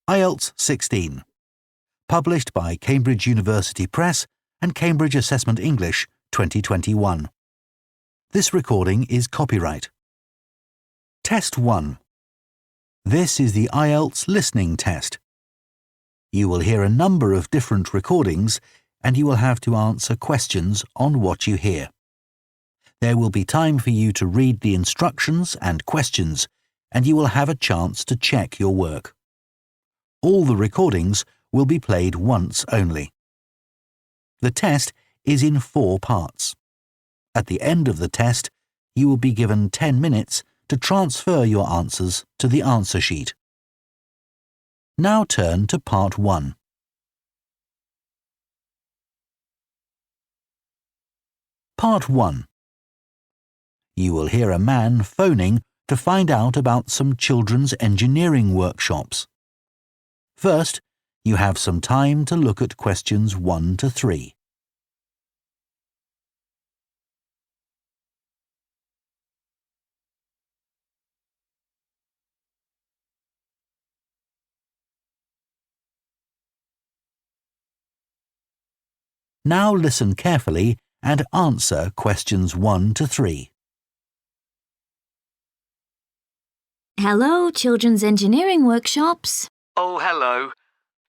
IELTS 16. Published by Cambridge University Press and Cambridge Assessment English 2021. This recording is copyright. Test 1. This is the IELTS listening test. You will hear a number of different recordings and you will have to answer questions on what you hear. There will be time for you to read the instructions and questions, and you will have a chance to check your work. All the recordings will be played once only. The test is in 4 parts. At the end of the test, you will be given 10 minutes to transfer your answers to the answer sheet. Now turn to Part 1. Part 1. You will hear a man phoning to find out about some children's engineering workshops. First, you have some time to look at questions 1 to 3. Now listen carefully and answer questions 1 to 3. Hello, Children's Engineering Workshops. Oh, hello.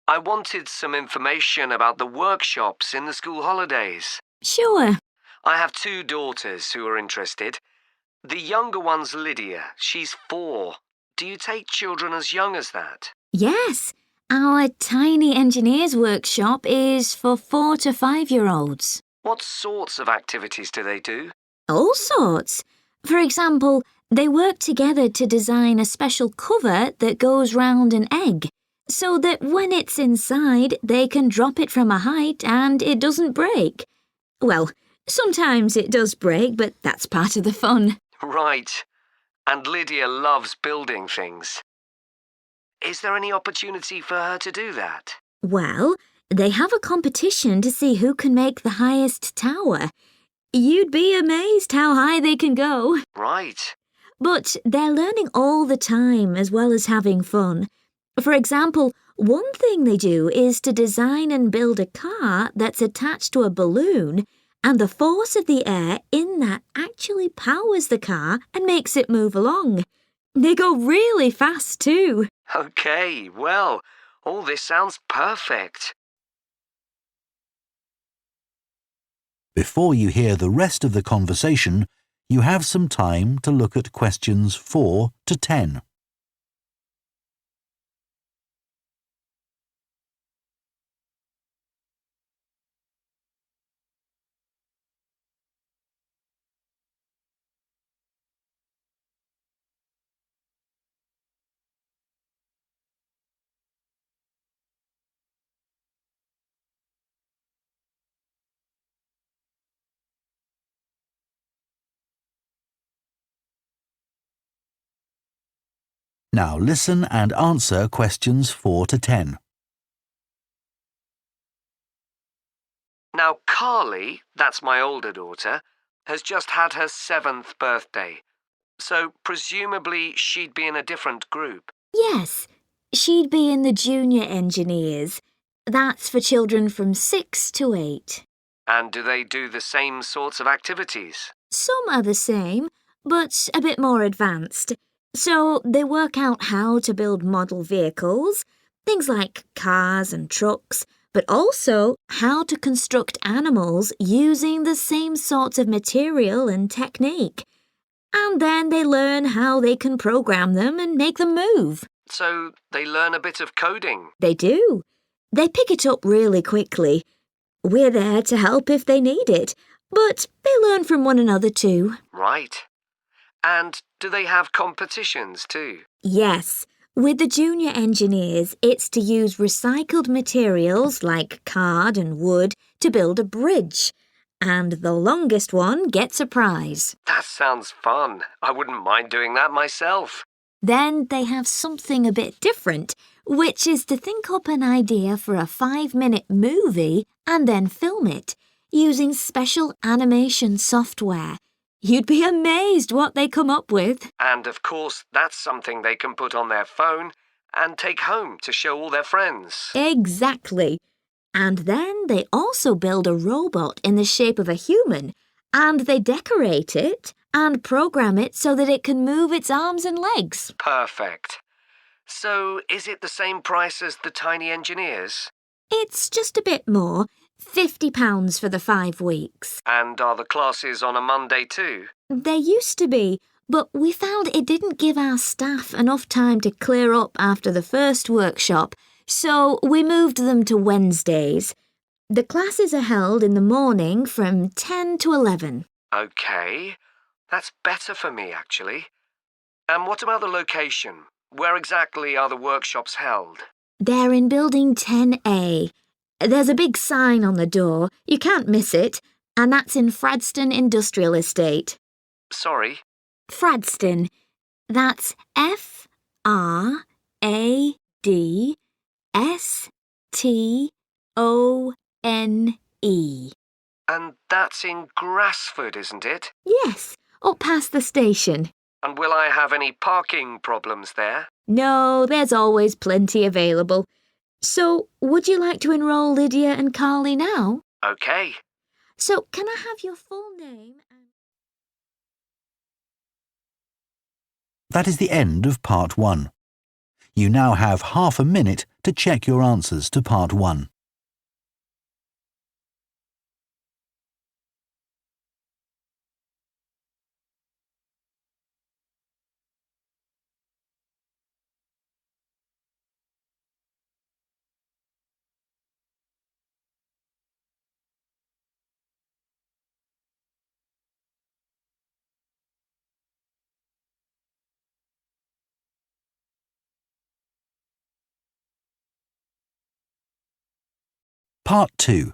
I wanted some information about the workshops in the school holidays. Sure. I have 2 daughters who are interested. The younger one's Lydia. She's 4. Do you take children as young as that? Yes, our tiny engineers workshop is for 4 to 5-year-olds. What sorts of activities do they do? All sorts. For example, they work together to design a special cover that goes round an egg, so that when it's inside, they can drop it from a height and it doesn't break. Well, sometimes it does break, but that's part of the fun. Right. And Lydia loves building things. Is there any opportunity for her to do that? Well, they have a competition to see who can make the highest tower. You'd be amazed how high they can go. Right. But they're learning all the time as well as having fun. For example, one thing they do is to design and build a car that's attached to a balloon, and the force of the air in that actually powers the car and makes it move along. They go really fast too. Okay, well, all this sounds perfect. Before you hear the rest of the conversation, you have some time to look at questions 4 to 10. Now listen and answer questions 4 to 10. Now, Carly, that's my older daughter, has just had her 7th birthday. So presumably she'd be in a different group. Yes, she'd be in the junior engineers. That's for children from 6 to 8. And do they do the same sorts of activities? Some are the same, but a bit more advanced. So they work out how to build model vehicles, things like cars and trucks, but also how to construct animals using the same sorts of material and technique. And then they learn how they can program them and make them move. So they learn a bit of coding. They do. They pick it up really quickly. We're there to help if they need it, but they learn from one another too. Right. And do they have competitions too? Yes. With the junior engineers, it's to use recycled materials like card and wood to build a bridge. And the longest one gets a prize. That sounds fun. I wouldn't mind doing that myself. Then they have something a bit different, which is to think up an idea for a 5-minute movie and then film it, using special animation software. You'd be amazed what they come up with. And of course, that's something they can put on their phone and take home to show all their friends. Exactly. And then they also build a robot in the shape of a human, and they decorate it and program it so that it can move its arms and legs. Perfect. So, is it the same price as the tiny engineers? It's just a bit more, £50 for the 5 weeks. And are the classes on a Monday too? They used to be, but we found it didn't give our staff enough time to clear up after the first workshop, so we moved them to Wednesdays. The classes are held in the morning from 10 to 11. OK. That's better for me, actually. And what about the location? Where exactly are the workshops held? They're in Building 10A. There's a big sign on the door. You can't miss it. And that's in Fradston Industrial Estate. Sorry? Fradston. That's Fradston. And that's in Grassford, isn't it? Yes, up past the station. And will I have any parking problems there? No, there's always plenty available. So, would you like to enrol Lydia and Carly now? OK. So, can I have your full name and... That is the end of Part 1. You now have half a minute to check your answers to Part 1. Part 2.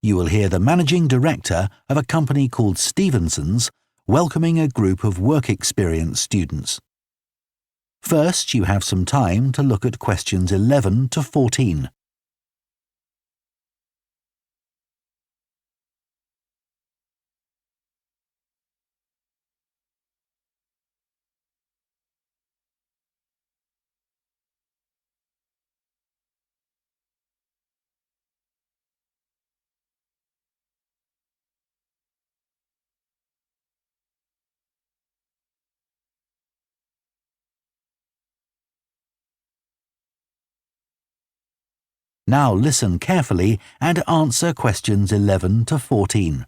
You will hear the managing director of a company called Stevenson's welcoming a group of work experience students. First, you have some time to look at questions 11 to 14. Now listen carefully and answer questions 11 to 14.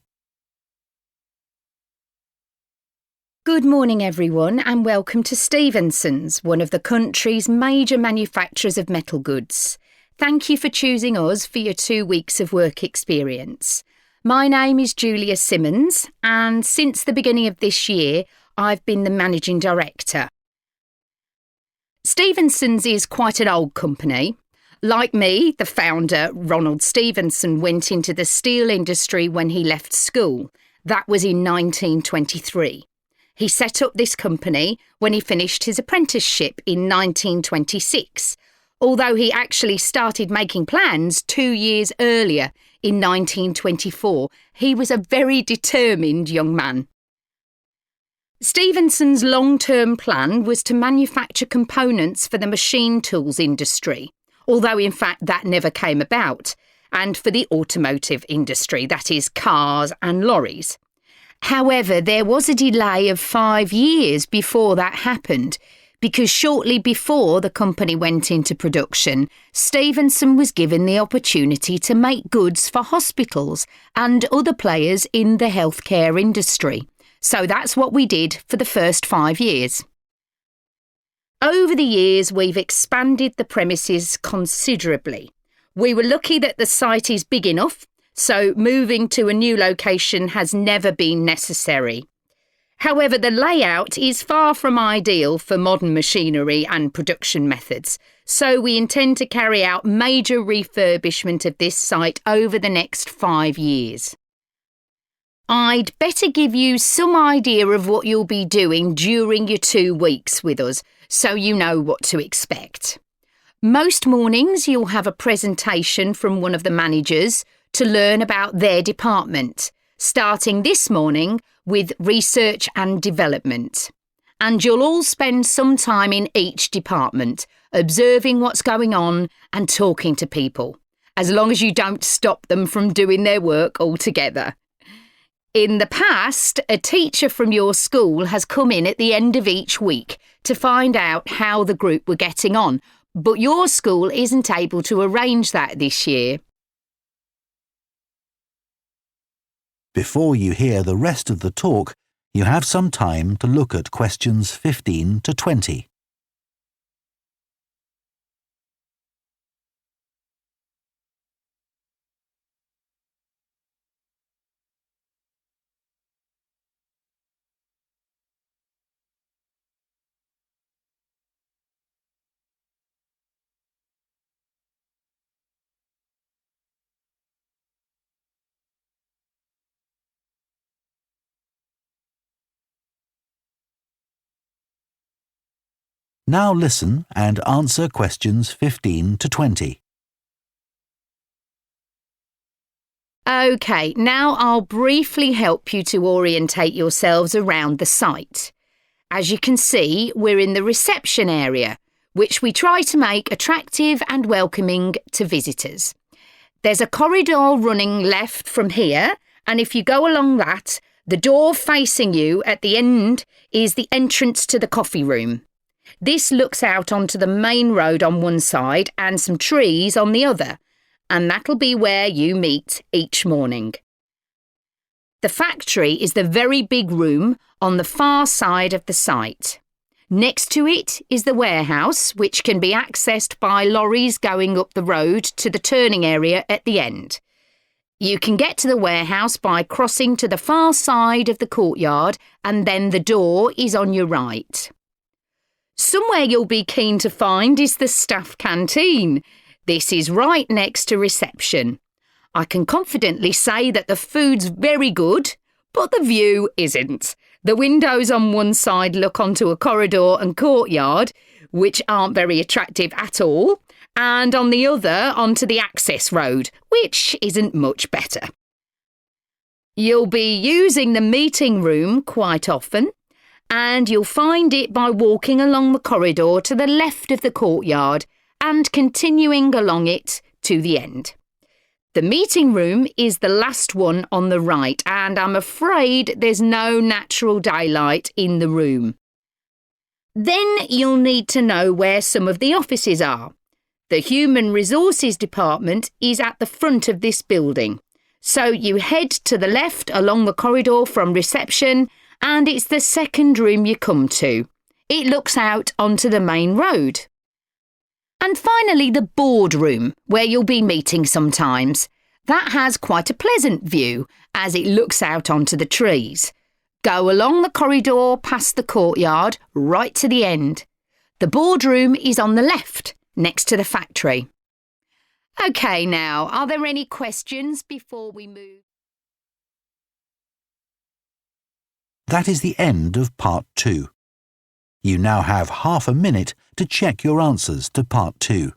Good morning everyone and welcome to Stevenson's, one of the country's major manufacturers of metal goods. Thank you for choosing us for your 2 weeks of work experience. My name is Julia Simmons and since the beginning of this year I've been the managing director. Stevenson's is quite an old company. Like me, the founder, Ronald Stevenson, went into the steel industry when he left school. That was in 1923. He set up this company when he finished his apprenticeship in 1926, although he actually started making plans 2 years earlier, in 1924. He was a very determined young man. Stevenson's long-term plan was to manufacture components for the machine tools industry, although in fact that never came about, and for the automotive industry, that is cars and lorries. However, there was a delay of 5 years before that happened, because shortly before the company went into production, Stevenson was given the opportunity to make goods for hospitals and other players in the healthcare industry. So that's what we did for the first 5 years. Over the years, we've expanded the premises considerably. We were lucky that the site is big enough, so moving to a new location has never been necessary. However, the layout is far from ideal for modern machinery and production methods, so we intend to carry out major refurbishment of this site over the next 5 years. I'd better give you some idea of what you'll be doing during your 2 weeks with us, so you know what to expect. Most mornings you'll have a presentation from one of the managers to learn about their department, starting this morning with research and development. and you'll all spend some time in each department, observing what's going on and talking to people, as long as you don't stop them from doing their work altogether. In the past, a teacher from your school has come in at the end of each week to find out how the group were getting on, but your school isn't able to arrange that this year. Before you hear the rest of the talk, you have some time to look at questions 15 to 20. Now listen and answer questions 15 to 20. OK, now I'll briefly help you to orientate yourselves around the site. As you can see, we're in the reception area, which we try to make attractive and welcoming to visitors. There's a corridor running left from here, and if you go along that, the door facing you at the end is the entrance to the coffee room. This looks out onto the main road on one side and some trees on the other, and that'll be where you meet each morning. The factory is the very big room on the far side of the site. Next to it is the warehouse, which can be accessed by lorries going up the road to the turning area at the end. You can get to the warehouse by crossing to the far side of the courtyard, and then the door is on your right. Somewhere you'll be keen to find is the staff canteen. This is right next to reception. I can confidently say that the food's very good, but the view isn't. The windows on one side look onto a corridor and courtyard, which aren't very attractive at all, and on the other onto the access road, which isn't much better. You'll be using the meeting room quite often, and you'll find it by walking along the corridor to the left of the courtyard and continuing along it to the end. The meeting room is the last one on the right, and I'm afraid there's no natural daylight in the room. Then you'll need to know where some of the offices are. The Human Resources Department is at the front of this building, so you head to the left along the corridor from reception, and it's the second room you come to. It looks out onto the main road. And finally, the boardroom, where you'll be meeting sometimes. That has quite a pleasant view, as it looks out onto the trees. Go along the corridor past the courtyard, right to the end. The boardroom is on the left, next to the factory. OK, now, are there any questions before we move? That is the end of Part 2. You now have half a minute to check your answers to Part 2.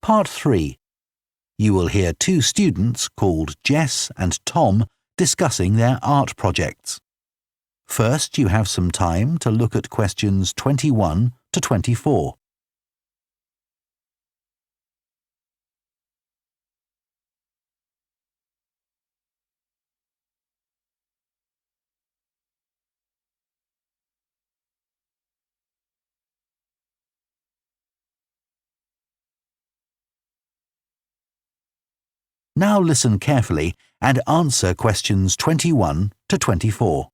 Part 3. You will hear two students called Jess and Tom discussing their art projects. First, you have some time to look at questions 21 to 24. Now listen carefully and answer questions 21 to 24.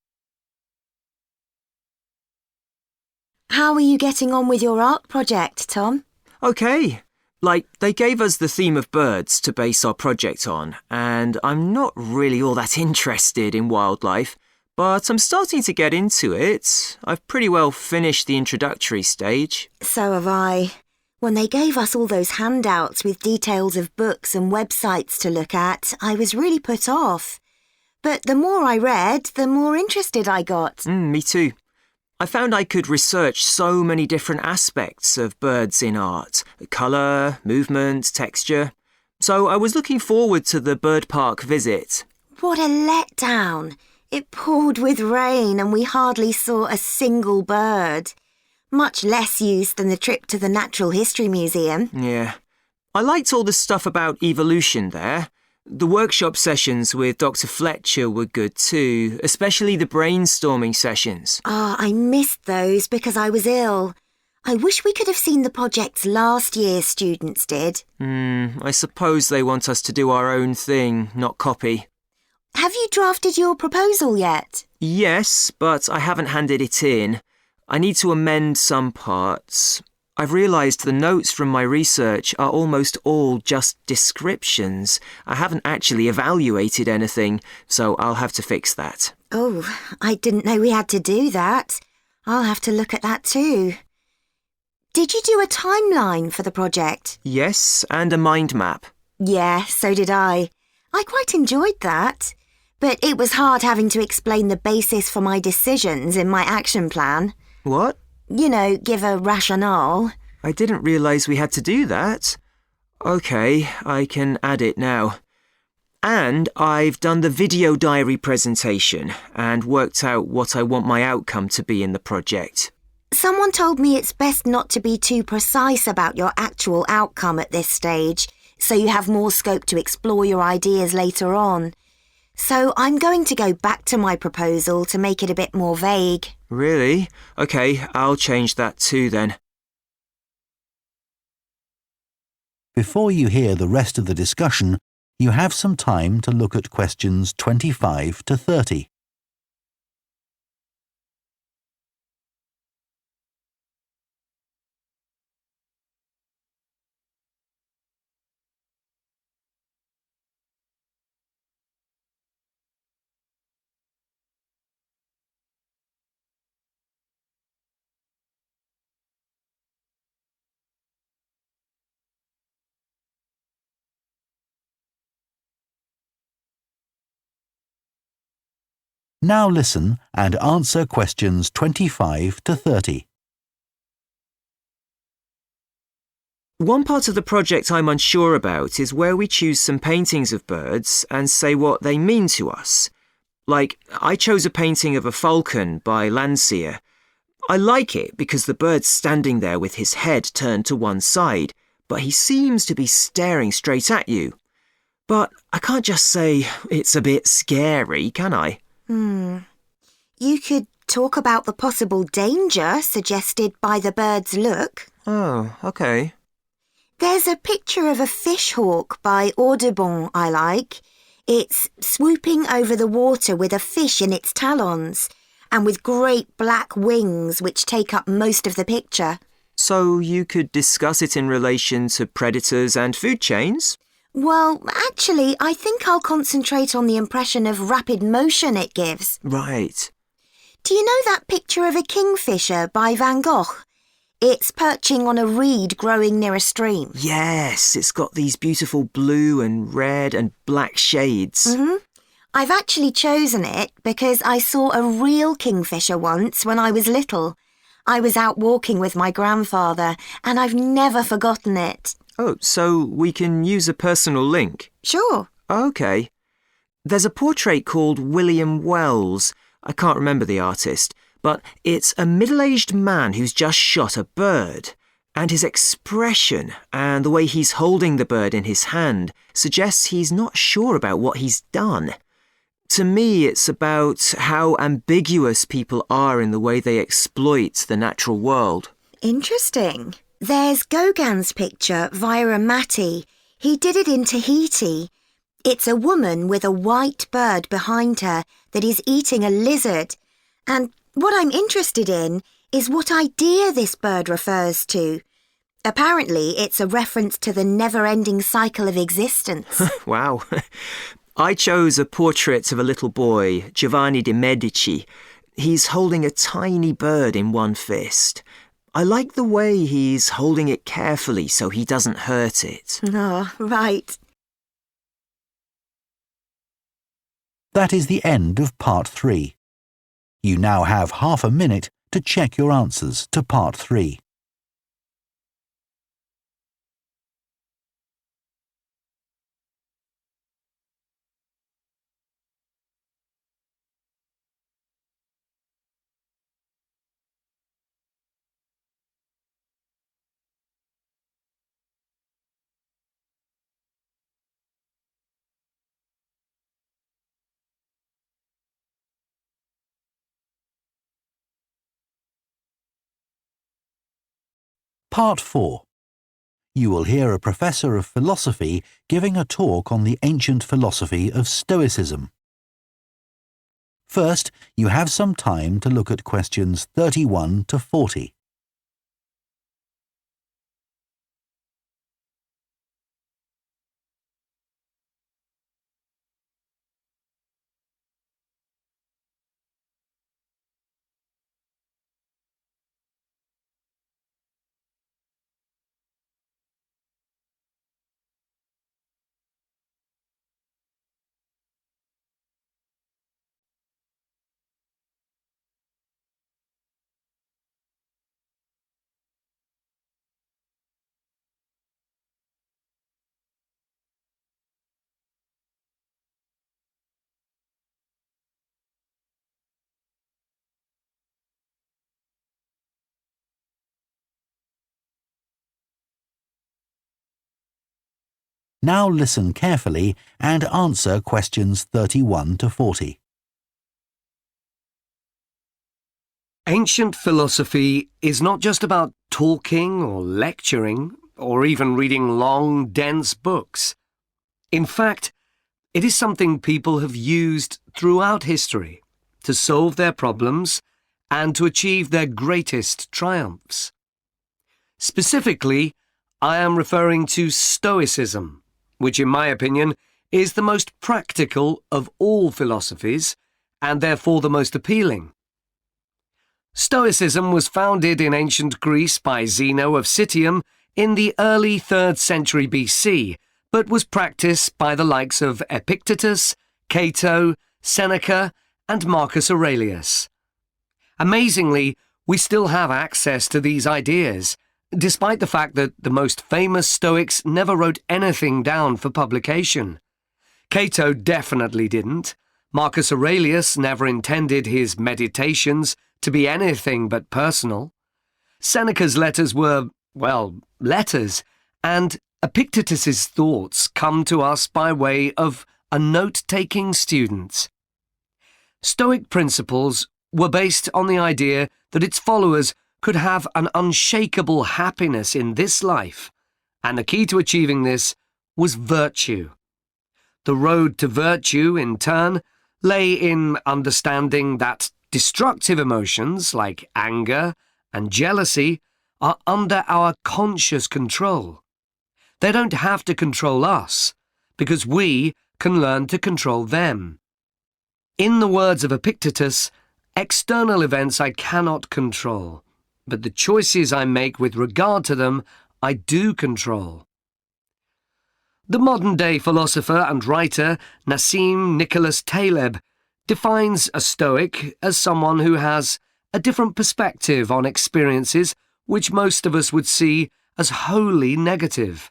How are you getting on with your art project, Tom? OK. They gave us the theme of birds to base our project on, and I'm not really all that interested in wildlife, but I'm starting to get into it. I've pretty well finished the introductory stage. So have I. When they gave us all those handouts with details of books and websites to look at, I was really put off. But the more I read, the more interested I got. Me too. I found I could research so many different aspects of birds in art. Colour, movement, texture. So I was looking forward to the bird park visit. What a letdown. It poured with rain and we hardly saw a single bird. Much less use than the trip to the Natural History Museum. Yeah. I liked all the stuff about evolution there. The workshop sessions with Dr. Fletcher were good too, especially the brainstorming sessions. I missed those because I was ill. I wish we could have seen the projects last year's students did. I suppose they want us to do our own thing, not copy. Have you drafted your proposal yet? Yes, but I haven't handed it in. I need to amend some parts. I've realised the notes from my research are almost all just descriptions. I haven't actually evaluated anything, so I'll have to fix that. Oh, I didn't know we had to do that. I'll have to look at that too. Did you do a timeline for the project? Yes, and a mind map. Yeah, so did I. I quite enjoyed that. But it was hard having to explain the basis for my decisions in my action plan. What? You know, give a rationale. I didn't realise we had to do that. OK, I can add it now. And I've done the video diary presentation and worked out what I want my outcome to be in the project. Someone told me it's best not to be too precise about your actual outcome at this stage, so you have more scope to explore your ideas later on. So I'm going to go back to my proposal to make it a bit more vague. Really? OK, I'll change that too then. Before you hear the rest of the discussion, you have some time to look at questions 25 to 30. Now listen and answer questions 25 to 30. One part of the project I'm unsure about is where we choose some paintings of birds and say what they mean to us. Like, I chose a painting of a falcon by Landseer. I like it because the bird's standing there with his head turned to one side, but he seems to be staring straight at you. But I can't just say it's a bit scary, can I? You could talk about the possible danger suggested by the bird's look. Oh, OK. There's a picture of a fishhawk by Audubon I like. It's swooping over the water with a fish in its talons and with great black wings which take up most of the picture. So you could discuss it in relation to predators and food chains? Well, actually, I think I'll concentrate on the impression of rapid motion it gives. Right. Do you know that picture of a kingfisher by Van Gogh? It's perching on a reed growing near a stream. Yes, it's got these beautiful blue and red and black shades. I've actually chosen it because I saw a real kingfisher once when I was little. I was out walking with my grandfather and I've never forgotten it. Oh, so we can use a personal link? Sure. OK. There's a portrait called William Wells. I can't remember the artist, but it's a middle-aged man who's just shot a bird. And his expression and the way he's holding the bird in his hand suggests he's not sure about what he's done. To me, it's about how ambiguous people are in the way they exploit the natural world. Interesting. There's Gauguin's picture via a Matty. He did it in Tahiti. It's a woman with a white bird behind her that is eating a lizard. And what I'm interested in is what idea this bird refers to. Apparently, it's a reference to the never-ending cycle of existence. Wow. I chose a portrait of a little boy, Giovanni de' Medici. He's holding a tiny bird in one fist. I like the way he's holding it carefully so he doesn't hurt it. Oh, right. That is the end of Part 3. You now have half a minute to check your answers to Part 3. Part 4. You will hear a professor of philosophy giving a talk on the ancient philosophy of Stoicism. First, you have some time to look at questions 31 to 40. Now listen carefully and answer questions 31 to 40. Ancient philosophy is not just about talking or lecturing or even reading long, dense books. In fact, it is something people have used throughout history to solve their problems and to achieve their greatest triumphs. Specifically, I am referring to Stoicism, which in my opinion is the most practical of all philosophies and therefore the most appealing. Stoicism was founded in ancient Greece by Zeno of Citium in the early 3rd century BC, but was practiced by the likes of Epictetus, Cato, Seneca, and Marcus Aurelius. Amazingly, we still have access to these ideas, despite the fact that the most famous Stoics never wrote anything down for publication. Cato definitely didn't. Marcus Aurelius never intended his meditations to be anything but personal. Seneca's letters were, well, letters, and Epictetus's thoughts come to us by way of a note-taking student. Stoic principles were based on the idea that its followers could have an unshakable happiness in this life, and the key to achieving this was virtue. The road to virtue, in turn, lay in understanding that destructive emotions like anger and jealousy are under our conscious control. They don't have to control us, because we can learn to control them. In the words of Epictetus, external events I cannot control, but the choices I make with regard to them I do control. The modern-day philosopher and writer Nassim Nicholas Taleb defines a Stoic as someone who has a different perspective on experiences which most of us would see as wholly negative.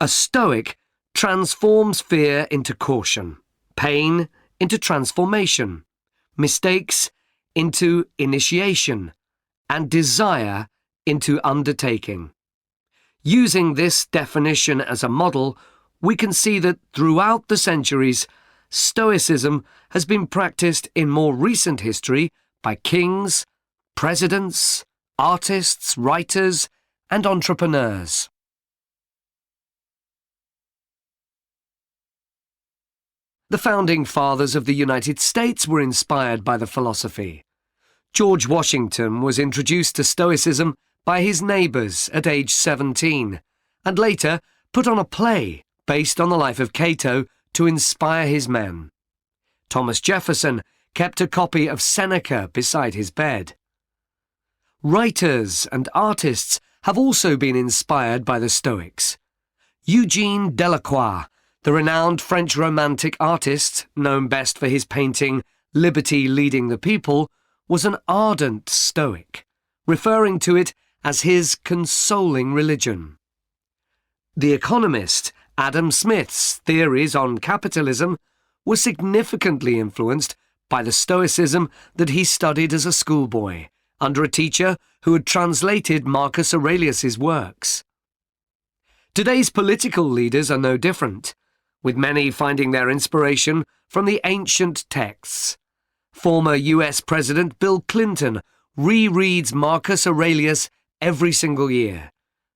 A Stoic transforms fear into caution, pain into transformation, mistakes into initiation, and desire into undertaking. Using this definition as a model, we can see that throughout the centuries, Stoicism has been practiced in more recent history by kings, presidents, artists, writers, and entrepreneurs. The founding fathers of the United States were inspired by the philosophy. George Washington was introduced to Stoicism by his neighbours at age 17, and later put on a play based on the life of Cato to inspire his men. Thomas Jefferson kept a copy of Seneca beside his bed. Writers and artists have also been inspired by the Stoics. Eugene Delacroix, the renowned French Romantic artist, known best for his painting Liberty Leading the People, was an ardent Stoic, referring to it as his consoling religion. The economist Adam Smith's theories on capitalism were significantly influenced by the Stoicism that he studied as a schoolboy, under a teacher who had translated Marcus Aurelius's works. Today's political leaders are no different, with many finding their inspiration from the ancient texts. Former US President Bill Clinton rereads Marcus Aurelius every single year,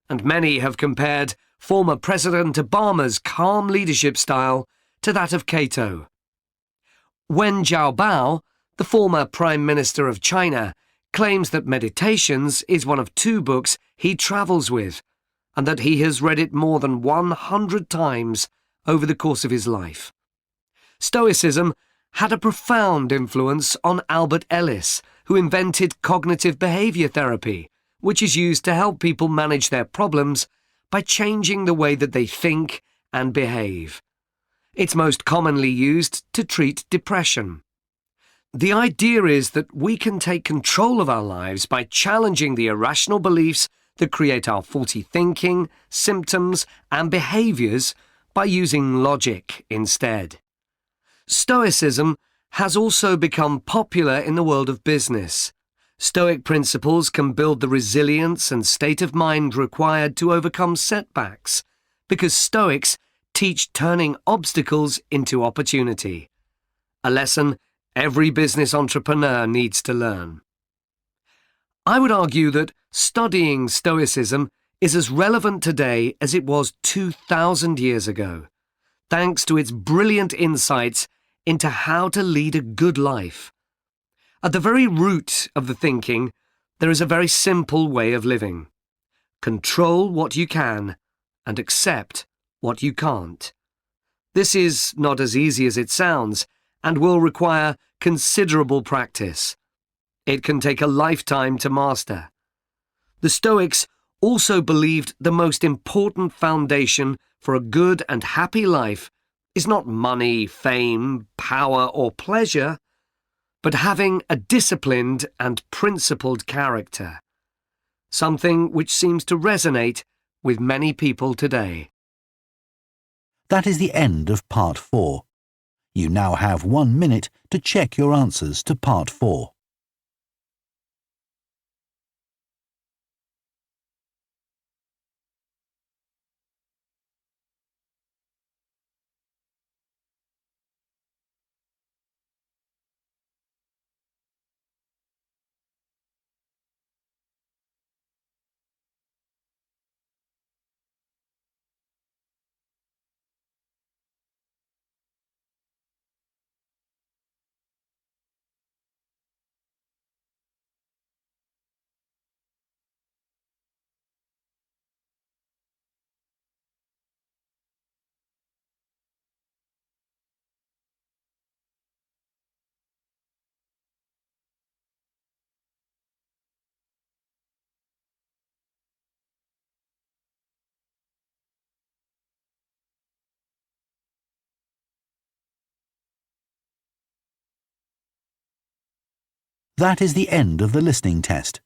and many have compared former President Obama's calm leadership style to that of Cato. Wen Jiabao, the former Prime Minister of China, claims that Meditations is one of 2 books he travels with, and that he has read it more than 100 times over the course of his life. Stoicism had a profound influence on Albert Ellis, who invented cognitive behavior therapy, which is used to help people manage their problems by changing the way that they think and behave. It's most commonly used to treat depression. The idea is that we can take control of our lives by challenging the irrational beliefs that create our faulty thinking, symptoms, and behaviours by using logic instead. Stoicism has also become popular in the world of business. Stoic principles can build the resilience and state of mind required to overcome setbacks, because Stoics teach turning obstacles into opportunity, a lesson every business entrepreneur needs to learn. I would argue that studying Stoicism is as relevant today as it was 2,000 years ago, thanks to its brilliant insights into how to lead a good life. At the very root of the thinking, there is a very simple way of living. Control what you can and accept what you can't. This is not as easy as it sounds and will require considerable practice. It can take a lifetime to master. The Stoics also believed the most important foundation for a good and happy life is not money, fame, power, or pleasure, but having a disciplined and principled character, something which seems to resonate with many people today. That is the end of Part 4. You now have 1 minute to check your answers to Part 4. That is the end of the listening test.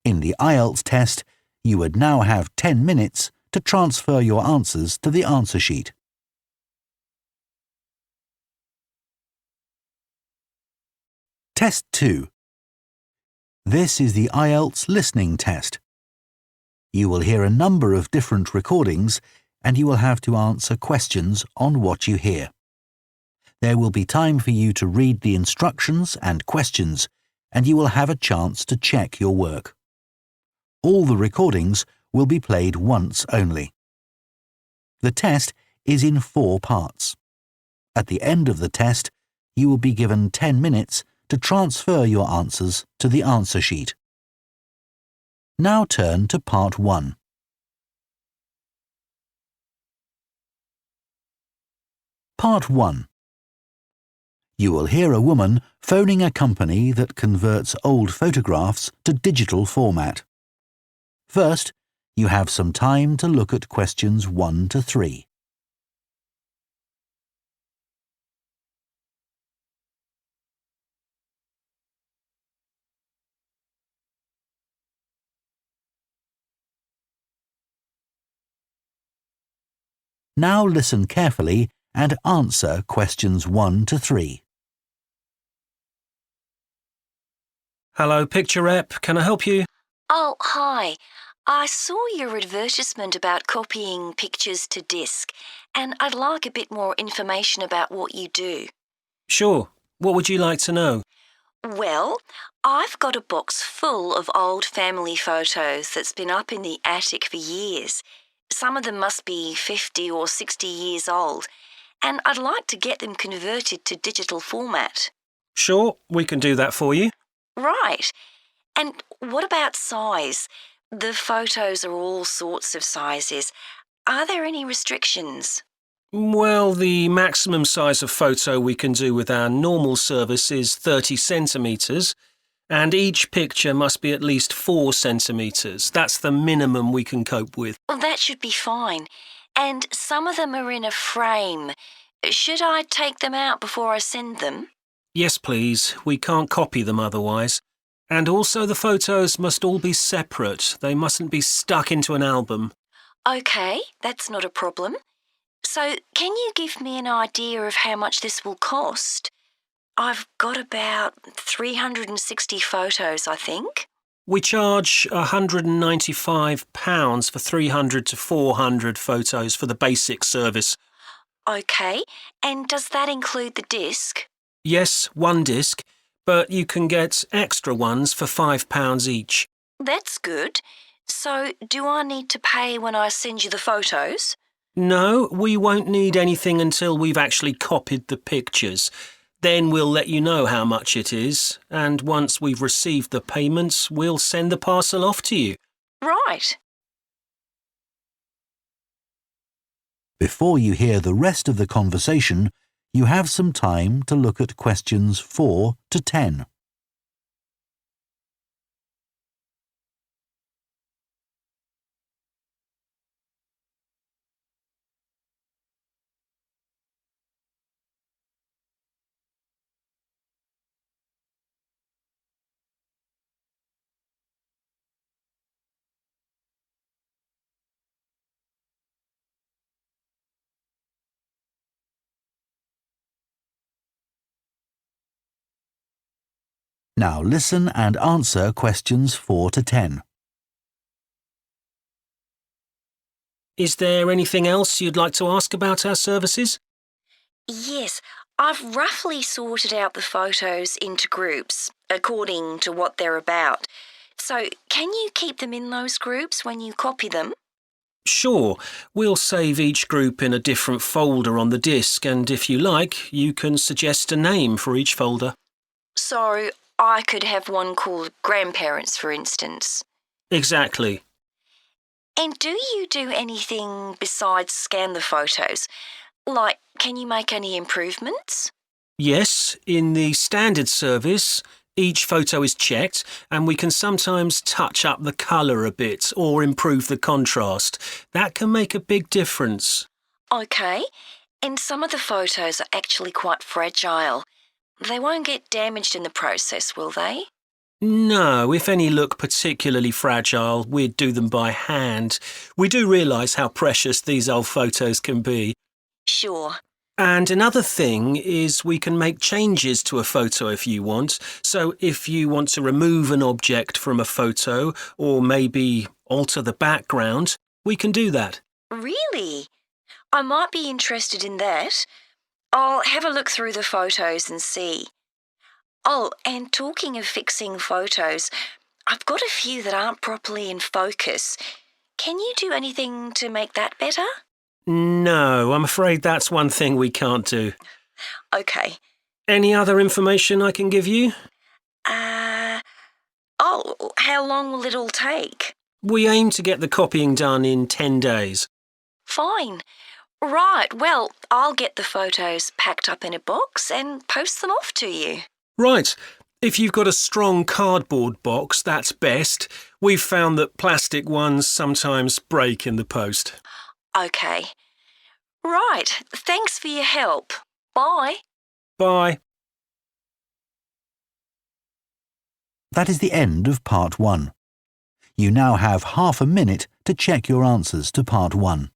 In the IELTS test, you would now have 10 minutes to transfer your answers to the answer sheet. Test 2. This is the IELTS listening test. You will hear a number of different recordings and you will have to answer questions on what you hear. There will be time for you to read the instructions and questions, and you will have a chance to check your work. All the recordings will be played once only. The test is in 4 parts. At the end of the test, you will be given 10 minutes to transfer your answers to the answer sheet. Now turn to Part 1. Part 1. You will hear a woman phoning a company that converts old photographs to digital format. First, you have some time to look at questions 1 to 3. Now listen carefully and answer questions 1 to 3. Hello, Picture Rep. Can I help you? Oh, hi. I saw your advertisement about copying pictures to disk, and I'd like a bit more information about what you do. Sure. What would you like to know? Well, I've got a box full of old family photos that's been up in the attic for years. Some of them must be 50 or 60 years old, and I'd like to get them converted to digital format. Sure, we can do that for you. Right. And what about size? The photos are all sorts of sizes. Are there any restrictions? Well, the maximum size of photo we can do with our normal service is 30 centimetres, and each picture must be at least 4 centimetres. That's the minimum we can cope with. Well, that should be fine. And some of them are in a frame. Should I take them out before I send them? Yes, please. We can't copy them otherwise. And also the photos must all be separate. They mustn't be stuck into an album. OK, that's not a problem. So, can you give me an idea of how much this will cost? I've got about 360 photos, I think. We charge £195 for 300 to 400 photos for the basic service. OK, and does that include the disc? Yes, one disc, but you can get extra ones for £5 each. That's good. So, do I need to pay when I send you the photos? No, we won't need anything until we've actually copied the pictures. Then we'll let you know how much it is, and once we've received the payments, we'll send the parcel off to you. Right. Before you hear the rest of the conversation, you have some time to look at questions 4 to 10. Now listen and answer questions 4 to 10. Is there anything else you'd like to ask about our services? Yes, I've roughly sorted out the photos into groups, according to what they're about. So, can you keep them in those groups when you copy them? Sure, we'll save each group in a different folder on the disk, and if you like, you can suggest a name for each folder. So, I could have one called Grandparents, for instance. Exactly. And do you do anything besides scan the photos? Like, can you make any improvements? Yes, in the standard service, each photo is checked, and we can sometimes touch up the colour a bit or improve the contrast. That can make a big difference. OK, and some of the photos are actually quite fragile. They won't get damaged in the process, will they? No, if any look particularly fragile, we'd do them by hand. We do realise how precious these old photos can be. Sure. And another thing is we can make changes to a photo if you want. So if you want to remove an object from a photo or maybe alter the background, we can do that. Really? I might be interested in that. I'll have a look through the photos and see. Oh, and talking of fixing photos, I've got a few that aren't properly in focus. Can you do anything to make that better? No, I'm afraid that's one thing we can't do. OK. Any other information I can give you? How long will it all take? We aim to get the copying done in 10 days. Fine. Right, well, I'll get the photos packed up in a box and post them off to you. Right. If you've got a strong cardboard box, that's best. We've found that plastic ones sometimes break in the post. OK. Right, thanks for your help. Bye. Bye. That is the end of Part 1. You now have half a minute to check your answers to Part 1.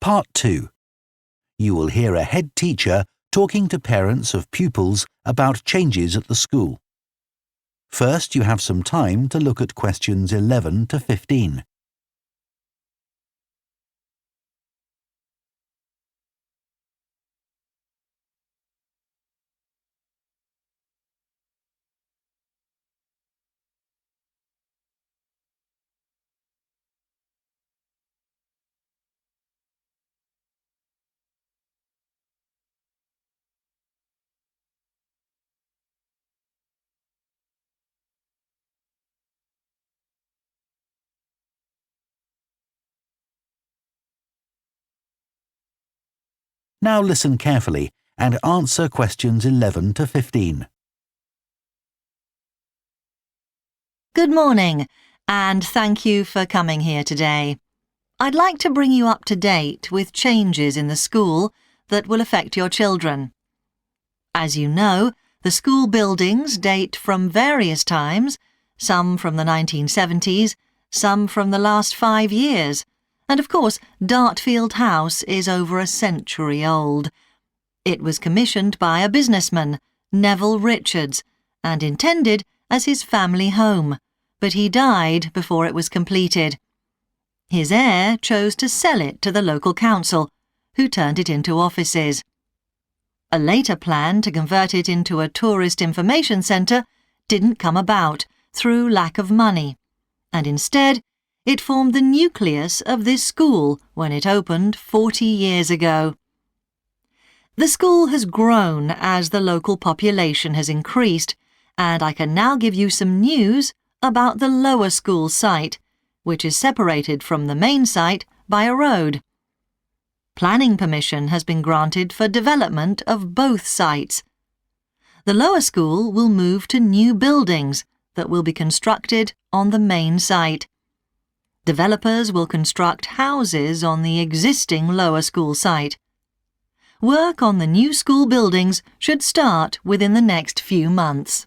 Part 2. You will hear a head teacher talking to parents of pupils about changes at the school. First, you have some time to look at questions 11 to 15. Now listen carefully and answer questions 11 to 15. Good morning, and thank you for coming here today. I'd like to bring you up to date with changes in the school that will affect your children. As you know, the school buildings date from various times, some from the 1970s, some from the last 5 years, and of course, Dartfield House is over a century old. It was commissioned by a businessman, Neville Richards, and intended as his family home, but he died before it was completed. His heir chose to sell it to the local council, who turned it into offices. A later plan to convert it into a tourist information centre didn't come about through lack of money, and instead it formed the nucleus of this school when it opened 40 years ago. The school has grown as the local population has increased, and I can now give you some news about the lower school site, which is separated from the main site by a road. Planning permission has been granted for development of both sites. The lower school will move to new buildings that will be constructed on the main site. Developers will construct houses on the existing lower school site. Work on the new school buildings should start within the next few months.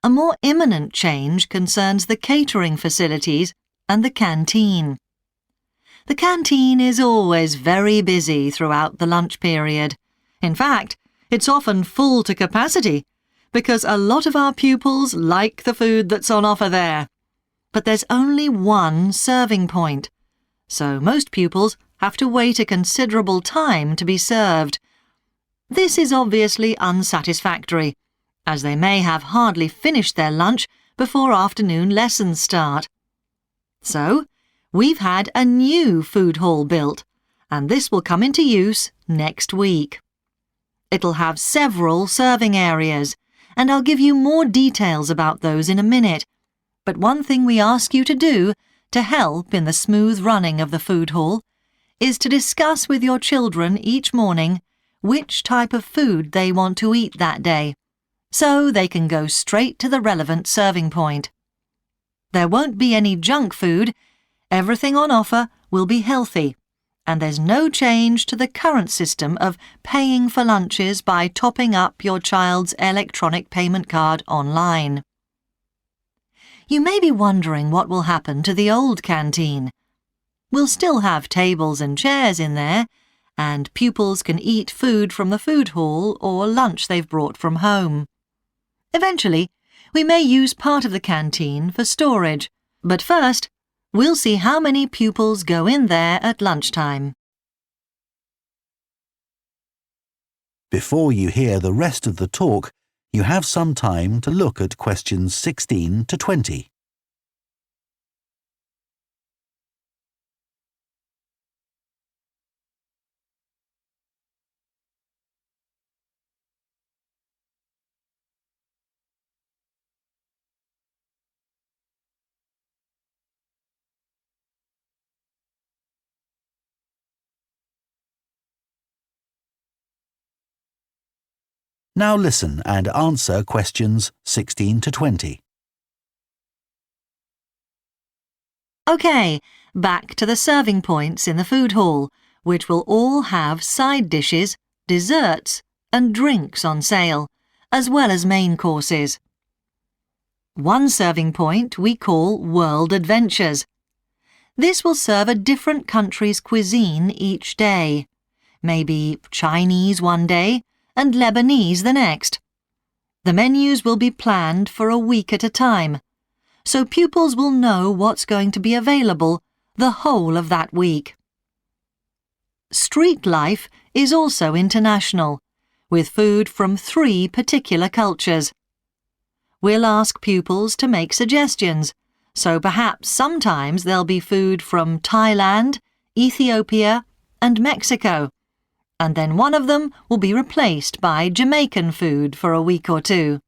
A more imminent change concerns the catering facilities and the canteen. The canteen is always very busy throughout the lunch period. In fact, it's often full to capacity because a lot of our pupils like the food that's on offer there. But there's only one serving point, so most pupils have to wait a considerable time to be served. This is obviously unsatisfactory, as they may have hardly finished their lunch before afternoon lessons start. So, we've had a new food hall built, and this will come into use next week. It'll have several serving areas, and I'll give you more details about those in a minute. But one thing we ask you to do to help in the smooth running of the food hall is to discuss with your children each morning which type of food they want to eat that day, so they can go straight to the relevant serving point. There won't be any junk food, everything on offer will be healthy, and there's no change to the current system of paying for lunches by topping up your child's electronic payment card online. You may be wondering what will happen to the old canteen. We'll still have tables and chairs in there, and pupils can eat food from the food hall or lunch they've brought from home. Eventually, we may use part of the canteen for storage, but first, we'll see how many pupils go in there at lunchtime. Before you hear the rest of the talk, you have some time to look at questions 16 to 20. Now listen and answer questions 16 to 20. OK, back to the serving points in the food hall, which will all have side dishes, desserts and drinks on sale, as well as main courses. One serving point we call World Adventures. This will serve a different country's cuisine each day. Maybe Chinese one day and Lebanese the next. The menus will be planned for a week at a time, so pupils will know what's going to be available the whole of that week. Street life is also international, with food from 3 particular cultures. We'll ask pupils to make suggestions, so perhaps sometimes there'll be food from Thailand, Ethiopia and Mexico, and then one of them will be replaced by Jamaican food for a week or 2.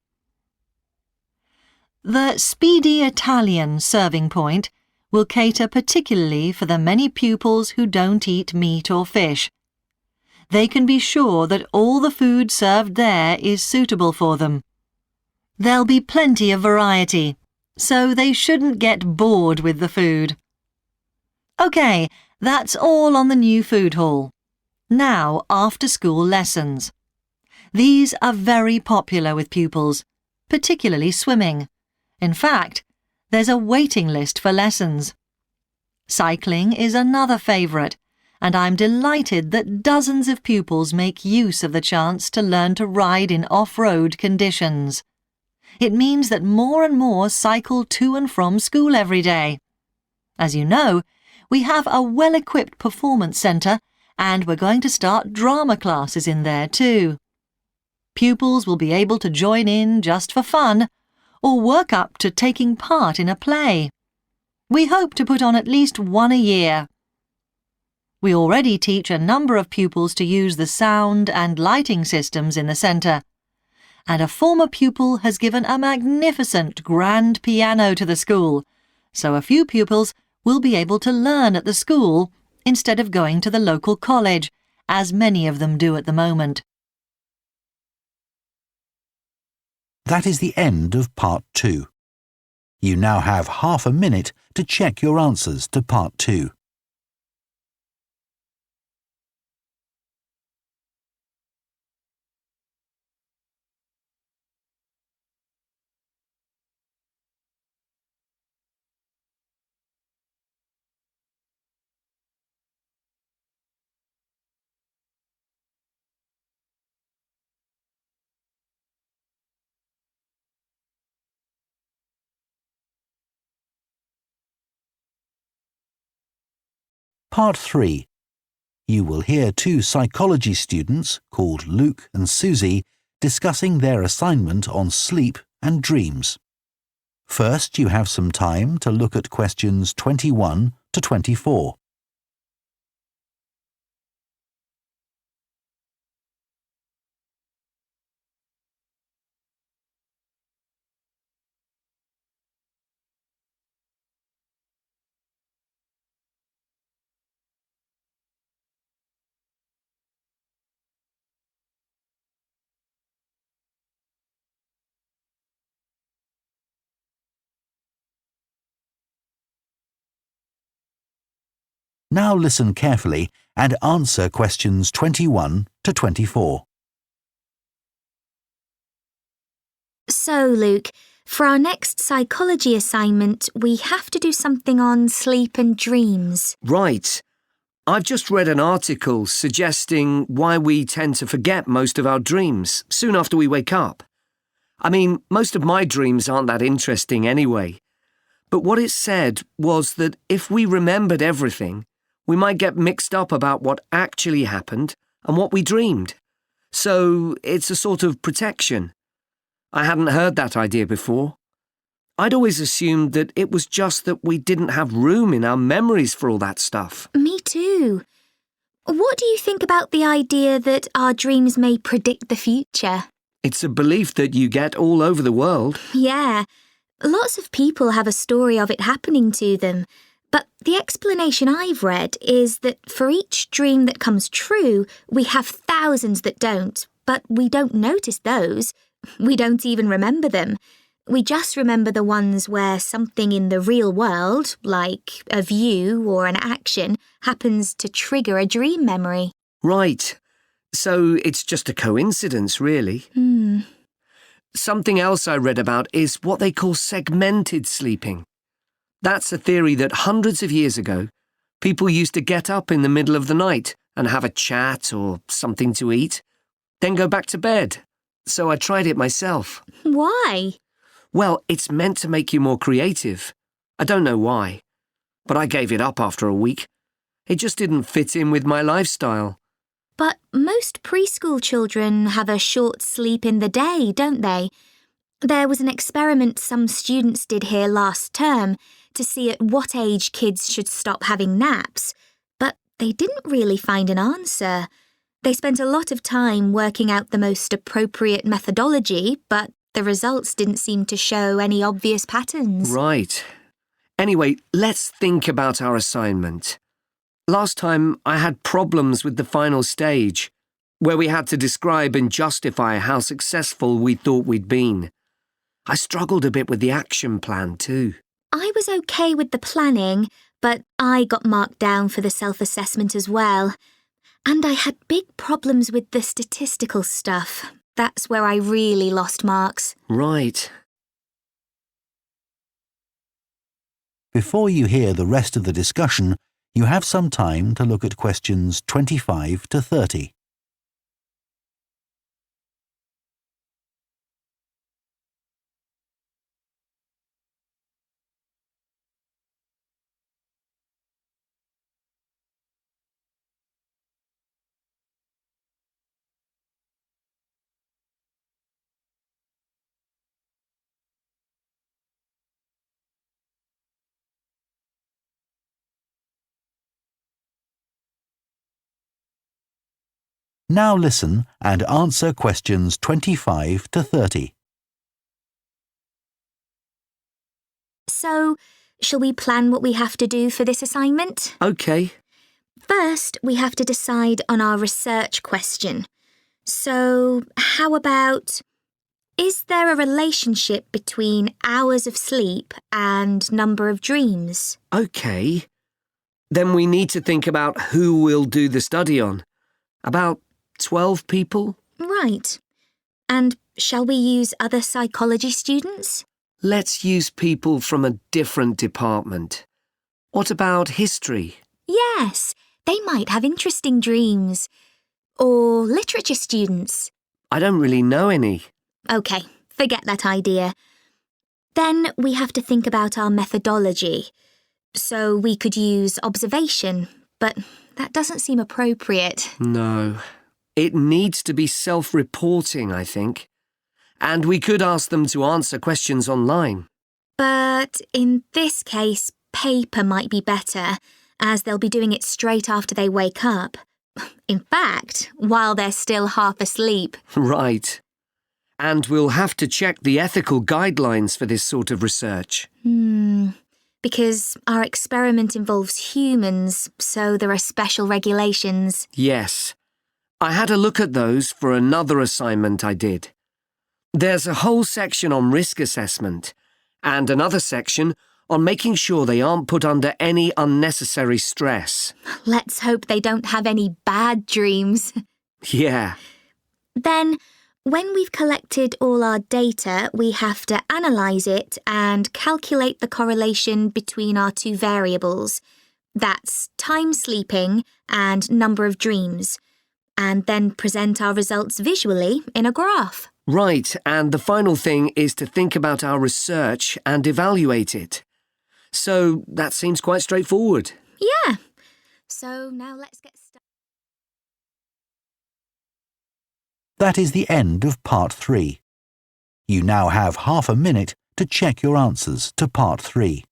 The Speedy Italian serving point will cater particularly for the many pupils who don't eat meat or fish. They can be sure that all the food served there is suitable for them. There'll be plenty of variety, so they shouldn't get bored with the food. OK, that's all on the new food hall. Now, after-school lessons. These are very popular with pupils, particularly swimming. In fact, there's a waiting list for lessons. Cycling is another favourite, and I'm delighted that dozens of pupils make use of the chance to learn to ride in off-road conditions. It means that more and more cycle to and from school every day. As you know, we have a well-equipped performance centre, and we're going to start drama classes in there too. Pupils will be able to join in just for fun, or work up to taking part in a play. We hope to put on at least one a year. We already teach a number of pupils to use the sound and lighting systems in the centre, and a former pupil has given a magnificent grand piano to the school, so a few pupils will be able to learn at the school instead of going to the local college, as many of them do at the moment. That is the end of Part 2. You now have half a minute to check your answers to Part 2. Part 3. You will hear 2 psychology students, called Luke and Susie, discussing their assignment on sleep and dreams. First, you have some time to look at questions 21 to 24. Now listen carefully and answer questions 21 to 24. So, Luke, for our next psychology assignment, we have to do something on sleep and dreams. Right. I've just read an article suggesting why we tend to forget most of our dreams soon after we wake up. I mean, most of my dreams aren't that interesting anyway. But what it said was that if we remembered everything, we might get mixed up about what actually happened and what we dreamed. So it's a sort of protection. I hadn't heard that idea before. I'd always assumed that it was just that we didn't have room in our memories for all that stuff. Me too. What do you think about the idea that our dreams may predict the future? It's a belief that you get all over the world. Yeah, lots of people have a story of it happening to them. But the explanation I've read is that for each dream that comes true, we have thousands that don't, but we don't notice those. We don't even remember them. We just remember the ones where something in the real world, like a view or an action, happens to trigger a dream memory. Right. So it's just a coincidence, really. Something else I read about is what they call segmented sleeping. That's a theory that hundreds of years ago, people used to get up in the middle of the night and have a chat or something to eat, then go back to bed. So I tried it myself. Why? Well, it's meant to make you more creative. I don't know why, but I gave it up after a week. It just didn't fit in with my lifestyle. But most preschool children have a short sleep in the day, don't they? There was an experiment some students did here last term to see at what age kids should stop having naps, but they didn't really find an answer. They spent a lot of time working out the most appropriate methodology, but the results didn't seem to show any obvious patterns. Right. Anyway, let's think about our assignment. Last time I had problems with the final stage, where we had to describe and justify how successful we thought we'd been. I struggled a bit with the action plan too. I was okay with the planning, but I got marked down for the self-assessment as well. And I had big problems with the statistical stuff. That's where I really lost marks. Right. Before you hear the rest of the discussion, you have some time to look at questions 25 to 30. Now listen and answer questions 25 to 30. So, shall we plan what we have to do for this assignment? Okay. First, we have to decide on our research question. So, how about, is there a relationship between hours of sleep and number of dreams? Okay. Then we need to think about who we'll do the study on. About 12 people? Right. And shall we use other psychology students? Let's use people from a different department. What about history? Yes, they might have interesting dreams. Or literature students. I don't really know any. OK, forget that idea. Then we have to think about our methodology. So we could use observation, but that doesn't seem appropriate. No. It needs to be self-reporting, I think. And we could ask them to answer questions online. But in this case, paper might be better, as they'll be doing it straight after they wake up. In fact, while they're still half asleep. Right. And we'll have to check the ethical guidelines for this sort of research. Because our experiment involves humans, so there are special regulations. Yes. I had a look at those for another assignment I did. There's a whole section on risk assessment, and another section on making sure they aren't put under any unnecessary stress. Let's hope they don't have any bad dreams. Yeah. Then, when we've collected all our data, we have to analyse it and calculate the correlation between our two variables. That's time sleeping and number of dreams. And then present our results visually in a graph. Right, and the final thing is to think about our research and evaluate it. So that seems quite straightforward. Yeah. So now let's get started. That is the end of Part 3. You now have half a minute to check your answers to Part 3.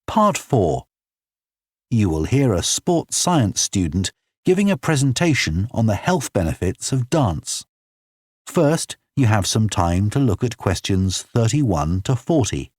Part 4. You will hear a sports science student giving a presentation on the health benefits of dance. First, you have some time to look at questions 31 to 40.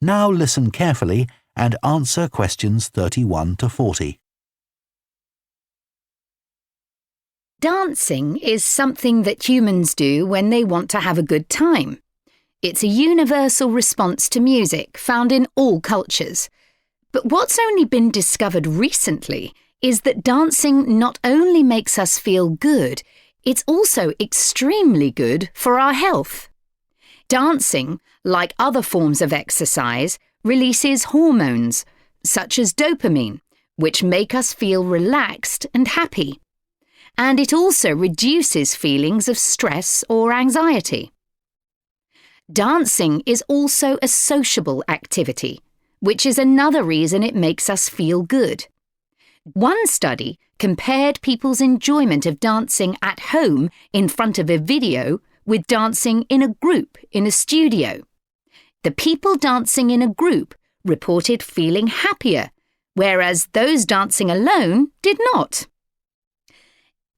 Now listen carefully and answer questions 31 to 40. Dancing is something that humans do when they want to have a good time. It's a universal response to music found in all cultures. But what's only been discovered recently is that dancing not only makes us feel good, it's also extremely good for our health. Dancing, like other forms of exercise, releases hormones, such as dopamine, which make us feel relaxed and happy. And it also reduces feelings of stress or anxiety. Dancing is also a sociable activity, which is another reason it makes us feel good. One study compared people's enjoyment of dancing at home in front of a video with dancing in a group in a studio. The people dancing in a group reported feeling happier, whereas those dancing alone did not.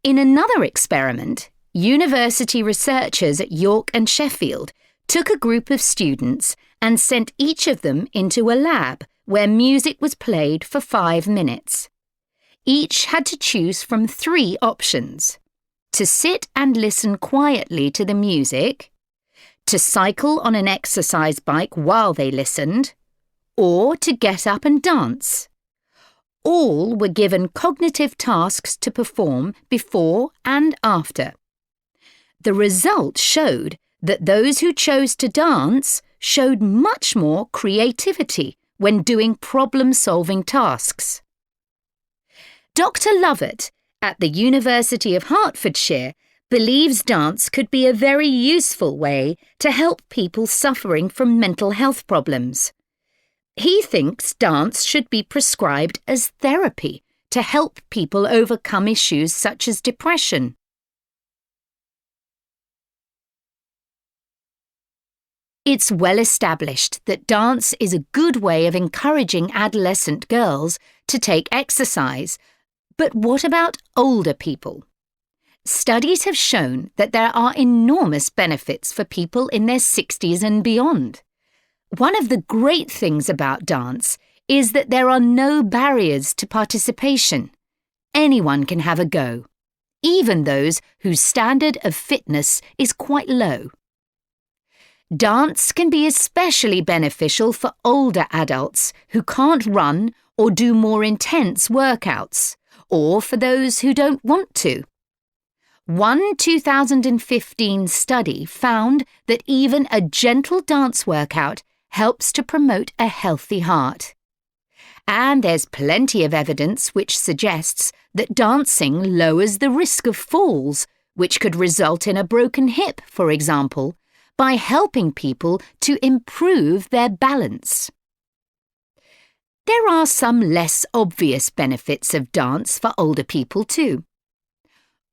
In another experiment, university researchers at York and Sheffield took a group of students and sent each of them into a lab where music was played for 5 minutes. Each had to choose from 3 options: to sit and listen quietly to the music, to cycle on an exercise bike while they listened, or to get up and dance. All were given cognitive tasks to perform before and after. The results showed that those who chose to dance showed much more creativity when doing problem-solving tasks. Dr. Lovett at the University of Hertfordshire believes dance could be a very useful way to help people suffering from mental health problems. He thinks dance should be prescribed as therapy to help people overcome issues such as depression. It's well established that dance is a good way of encouraging adolescent girls to take exercise. But what about older people? Studies have shown that there are enormous benefits for people in their 60s and beyond. One of the great things about dance is that there are no barriers to participation. Anyone can have a go, even those whose standard of fitness is quite low. Dance can be especially beneficial for older adults who can't run or do more intense workouts, or for those who don't want to. One 2015 study found that even a gentle dance workout helps to promote a healthy heart. And there's plenty of evidence which suggests that dancing lowers the risk of falls, which could result in a broken hip, for example, by helping people to improve their balance. There are some less obvious benefits of dance for older people too.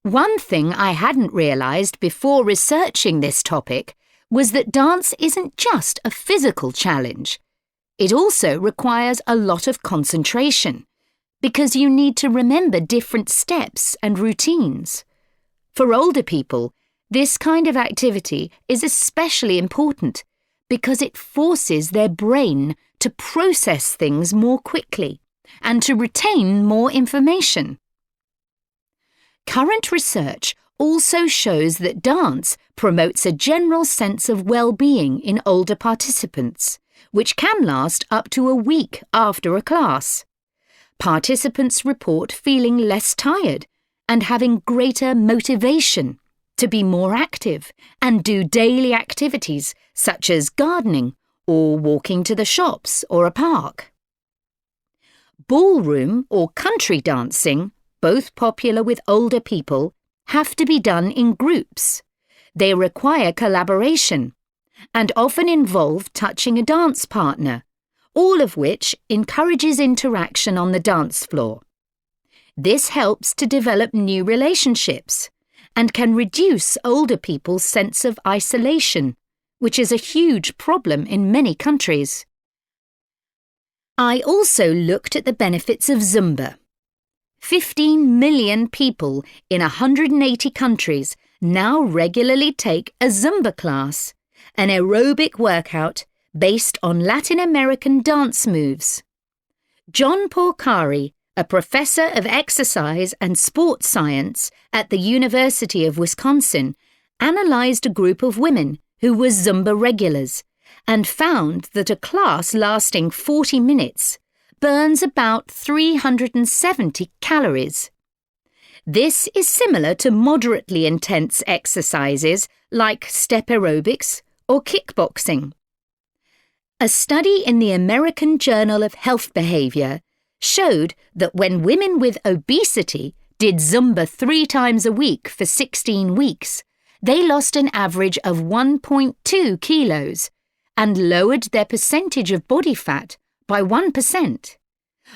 One thing I hadn't realised before researching this topic was that dance isn't just a physical challenge. It also requires a lot of concentration, because you need to remember different steps and routines. For older people, this kind of activity is especially important because it forces their brain to process things more quickly and to retain more information. Current research also shows that dance promotes a general sense of well-being in older participants, which can last up to a week after a class. Participants report feeling less tired and having greater motivation to be more active and do daily activities such as gardening or walking to the shops or a park. Ballroom or country dancing, both popular with older people, have to be done in groups. They require collaboration and often involve touching a dance partner, all of which encourages interaction on the dance floor. This helps to develop new relationships and can reduce older people's sense of isolation, which is a huge problem in many countries. I also looked at the benefits of Zumba. 15 million people in 180 countries now regularly take a Zumba class, an aerobic workout based on Latin American dance moves. John Porcari, a professor of exercise and sports science at the University of Wisconsin, analysed a group of women who were Zumba regulars and found that a class lasting 40 minutes burns about 370 calories. This is similar to moderately intense exercises like step aerobics or kickboxing. A study in the American Journal of Health Behaviour showed that when women with obesity did Zumba 3 times a week for 16 weeks, they lost an average of 1.2 kilos and lowered their percentage of body fat by 1%.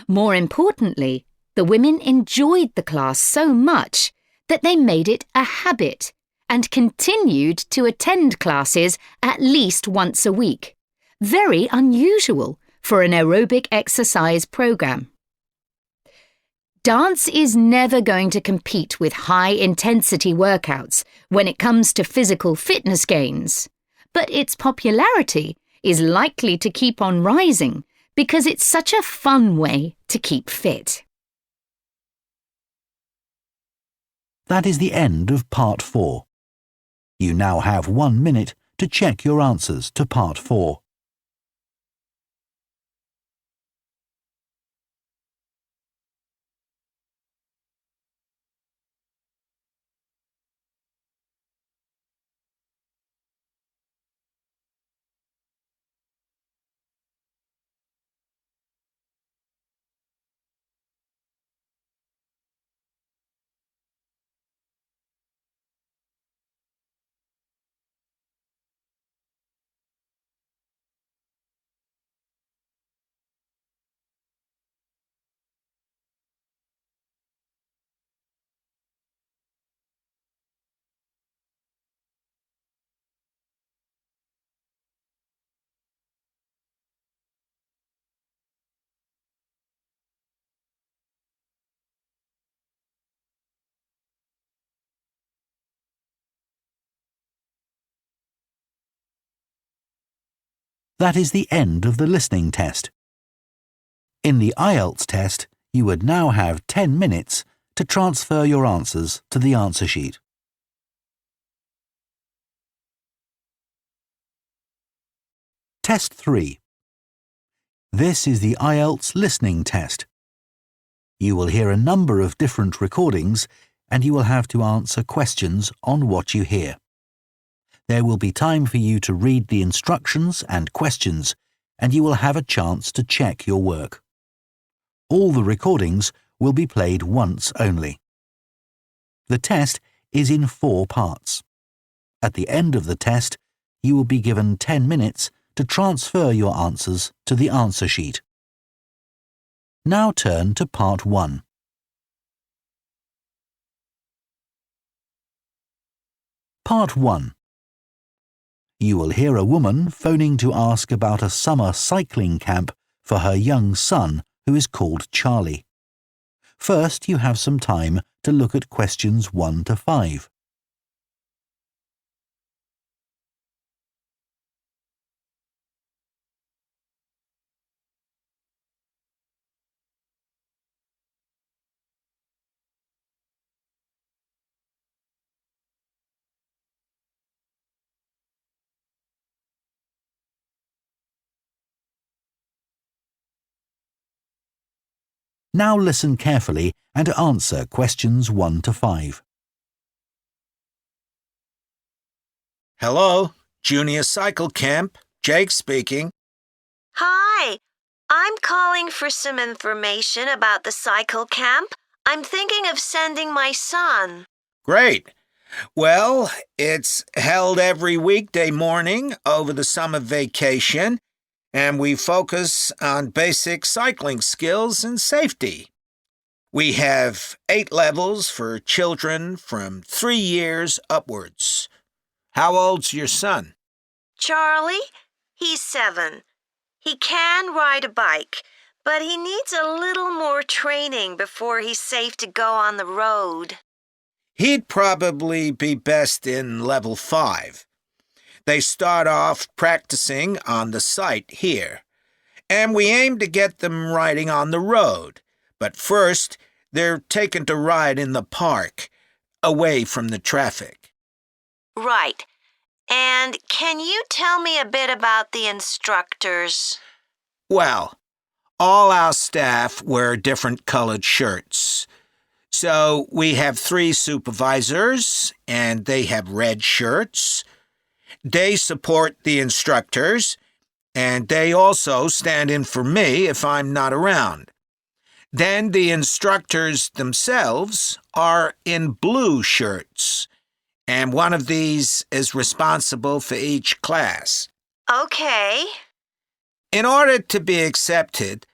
More importantly, the women enjoyed the class so much that they made it a habit and continued to attend classes at least once a week. Very unusual for an aerobic exercise program. Dance is never going to compete with high-intensity workouts when it comes to physical fitness gains, but its popularity is likely to keep on rising because it's such a fun way to keep fit. That is the end of Part 4. You now have 1 minute to check your answers to Part 4. That is the end of the listening test. In the IELTS test, you would now have 10 minutes to transfer your answers to the answer sheet. Test 3. This is the IELTS listening test. You will hear a number of different recordings and you will have to answer questions on what you hear. There will be time for you to read the instructions and questions, and you will have a chance to check your work. All the recordings will be played once only. The test is in 4 parts. At the end of the test, you will be given 10 minutes to transfer your answers to the answer sheet. Now turn to Part 1. Part 1. You will hear a woman phoning to ask about a summer cycling camp for her young son, who is called Charlie. First, you have some time to look at questions 1 to 5. Now listen carefully and answer questions 1 to 5. Hello, Junior Cycle Camp. Jake speaking. Hi, I'm calling for some information about the cycle camp. I'm thinking of sending my son. Great. Well, it's held every weekday morning over the summer vacation, and we focus on basic cycling skills and safety. We have 8 levels for children from 3 years upwards. How old's your son? Charlie? He's 7. He can ride a bike, but he needs a little more training before he's safe to go on the road. He'd probably be best in level 5. They start off practicing on the site here, and we aim to get them riding on the road. But first, they're taken to ride in the park, away from the traffic. Right. And can you tell me a bit about the instructors? Well, all our staff wear different colored shirts. So we have 3 supervisors, and they have red shirts. They support the instructors, and they also stand in for me if I'm not around. Then the instructors themselves are in blue shirts, and one of these is responsible for each class. Okay. In order to be accepted,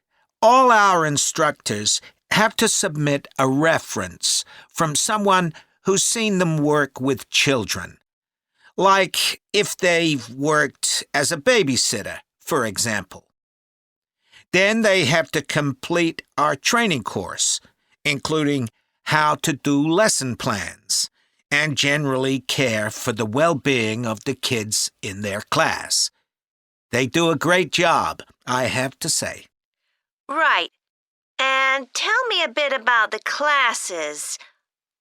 all our instructors have to submit a reference from someone who's seen them work with children. Like if they've worked as a babysitter, for example. Then they have to complete our training course, including how to do lesson plans and generally care for the well-being of the kids in their class. They do a great job, I have to say. Right. And tell me a bit about the classes.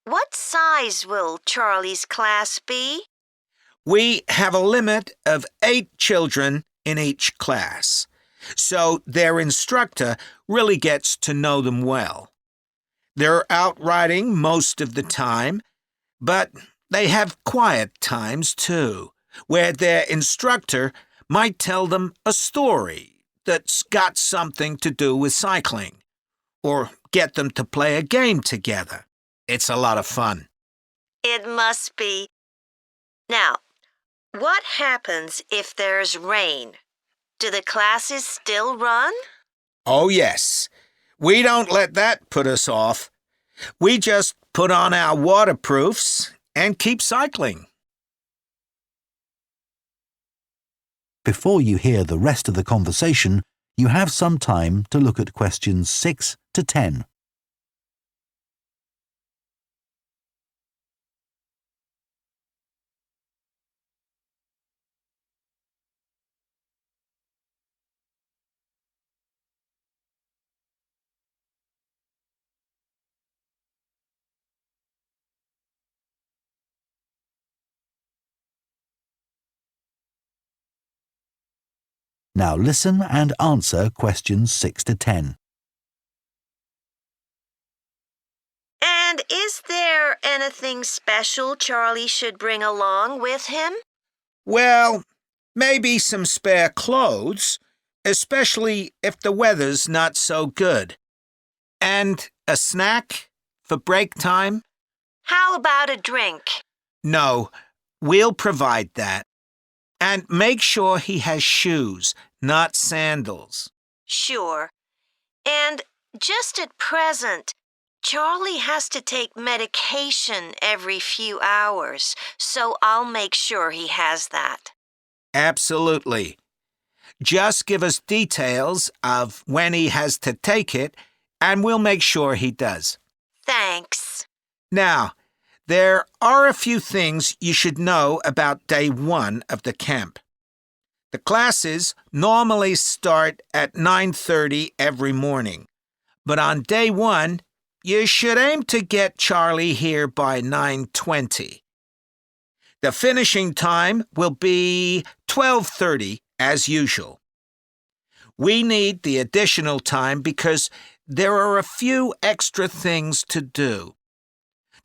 What size will Charlie's class be? We have a limit of 8 children in each class, so their instructor really gets to know them well. They're out riding most of the time, but they have quiet times too, where their instructor might tell them a story that's got something to do with cycling, or get them to play a game together. It's a lot of fun. It must be. Now, what happens if there's rain? Do the classes still run? Oh, yes. We don't let that put us off. We just put on our waterproofs and keep cycling. Before you hear the rest of the conversation, you have some time to look at questions 6 to 10. Now listen and answer questions 6 to 10. And is there anything special Charlie should bring along with him? Well, maybe some spare clothes, especially if the weather's not so good. And a snack for break time? How about a drink? No, we'll provide that. And make sure he has shoes, not sandals. Sure. And Just at present, Charlie has to take medication every few hours, so I'll make sure he has that. Absolutely. Just give us details of when he has to take it, and we'll make sure he does. Thanks. Now, there are a few things you should know about day 1 of the camp. The classes normally start at 9:30 every morning, but on day 1, you should aim to get Charlie here by 9:20. The finishing time will be 12:30 as usual. We need the additional time because there are a few extra things to do.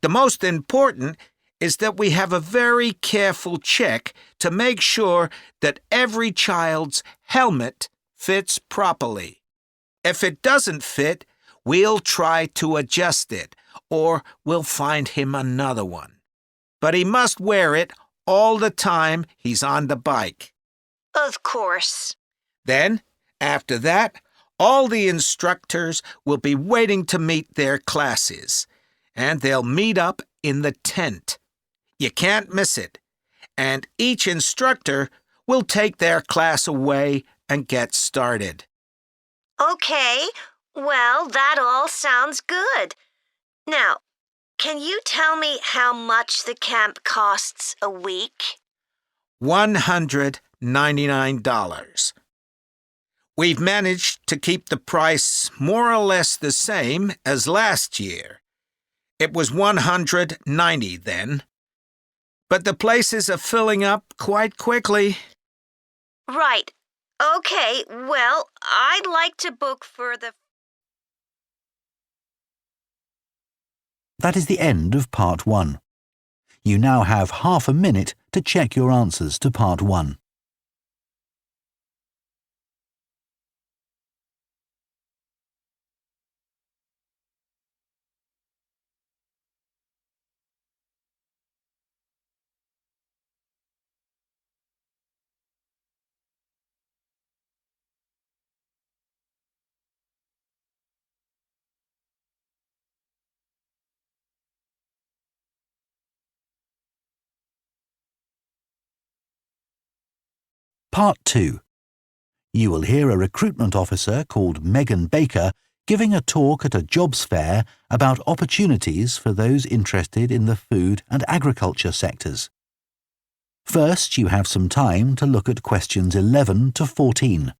The most important is that we have a very careful check to make sure that every child's helmet fits properly. If it doesn't fit, we'll try to adjust it, or we'll find him another one. But he must wear it all the time he's on the bike. Of course. Then, after that, all the instructors will be waiting to meet their classes, and they'll meet up in the tent. You can't miss it, and each instructor will take their class away and get started. Okay, well, that all sounds good. Now, can you tell me how much the camp costs a week? $199. We've managed to keep the price more or less the same as last year. It was $190 then. But the places are filling up quite quickly. Right. Okay, well, I'd like to book for the... That is the end of Part 1. You now have half a minute to check your answers to Part 1. Part 2. You will hear a recruitment officer called Megan Baker giving a talk at a jobs fair about opportunities for those interested in the food and agriculture sectors. First, you have some time to look at questions 11 to 14.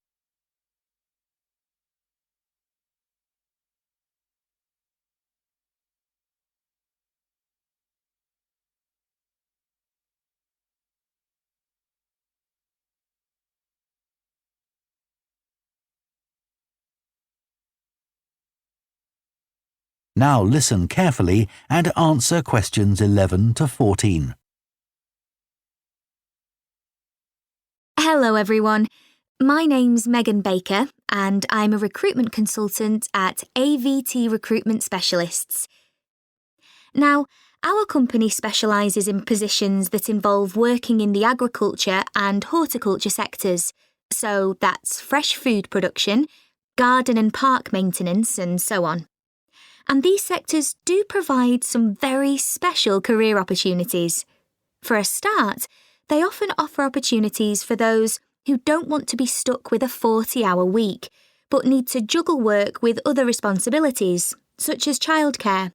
Now listen carefully and answer questions 11 to 14. Hello everyone. My name's Megan Baker and I'm a recruitment consultant at AVT Recruitment Specialists. Now, our company specialises in positions that involve working in the agriculture and horticulture sectors, so that's fresh food production, garden and park maintenance and so on. And these sectors do provide some very special career opportunities. For a start, they often offer opportunities for those who don't want to be stuck with a 40-hour week, but need to juggle work with other responsibilities, such as childcare.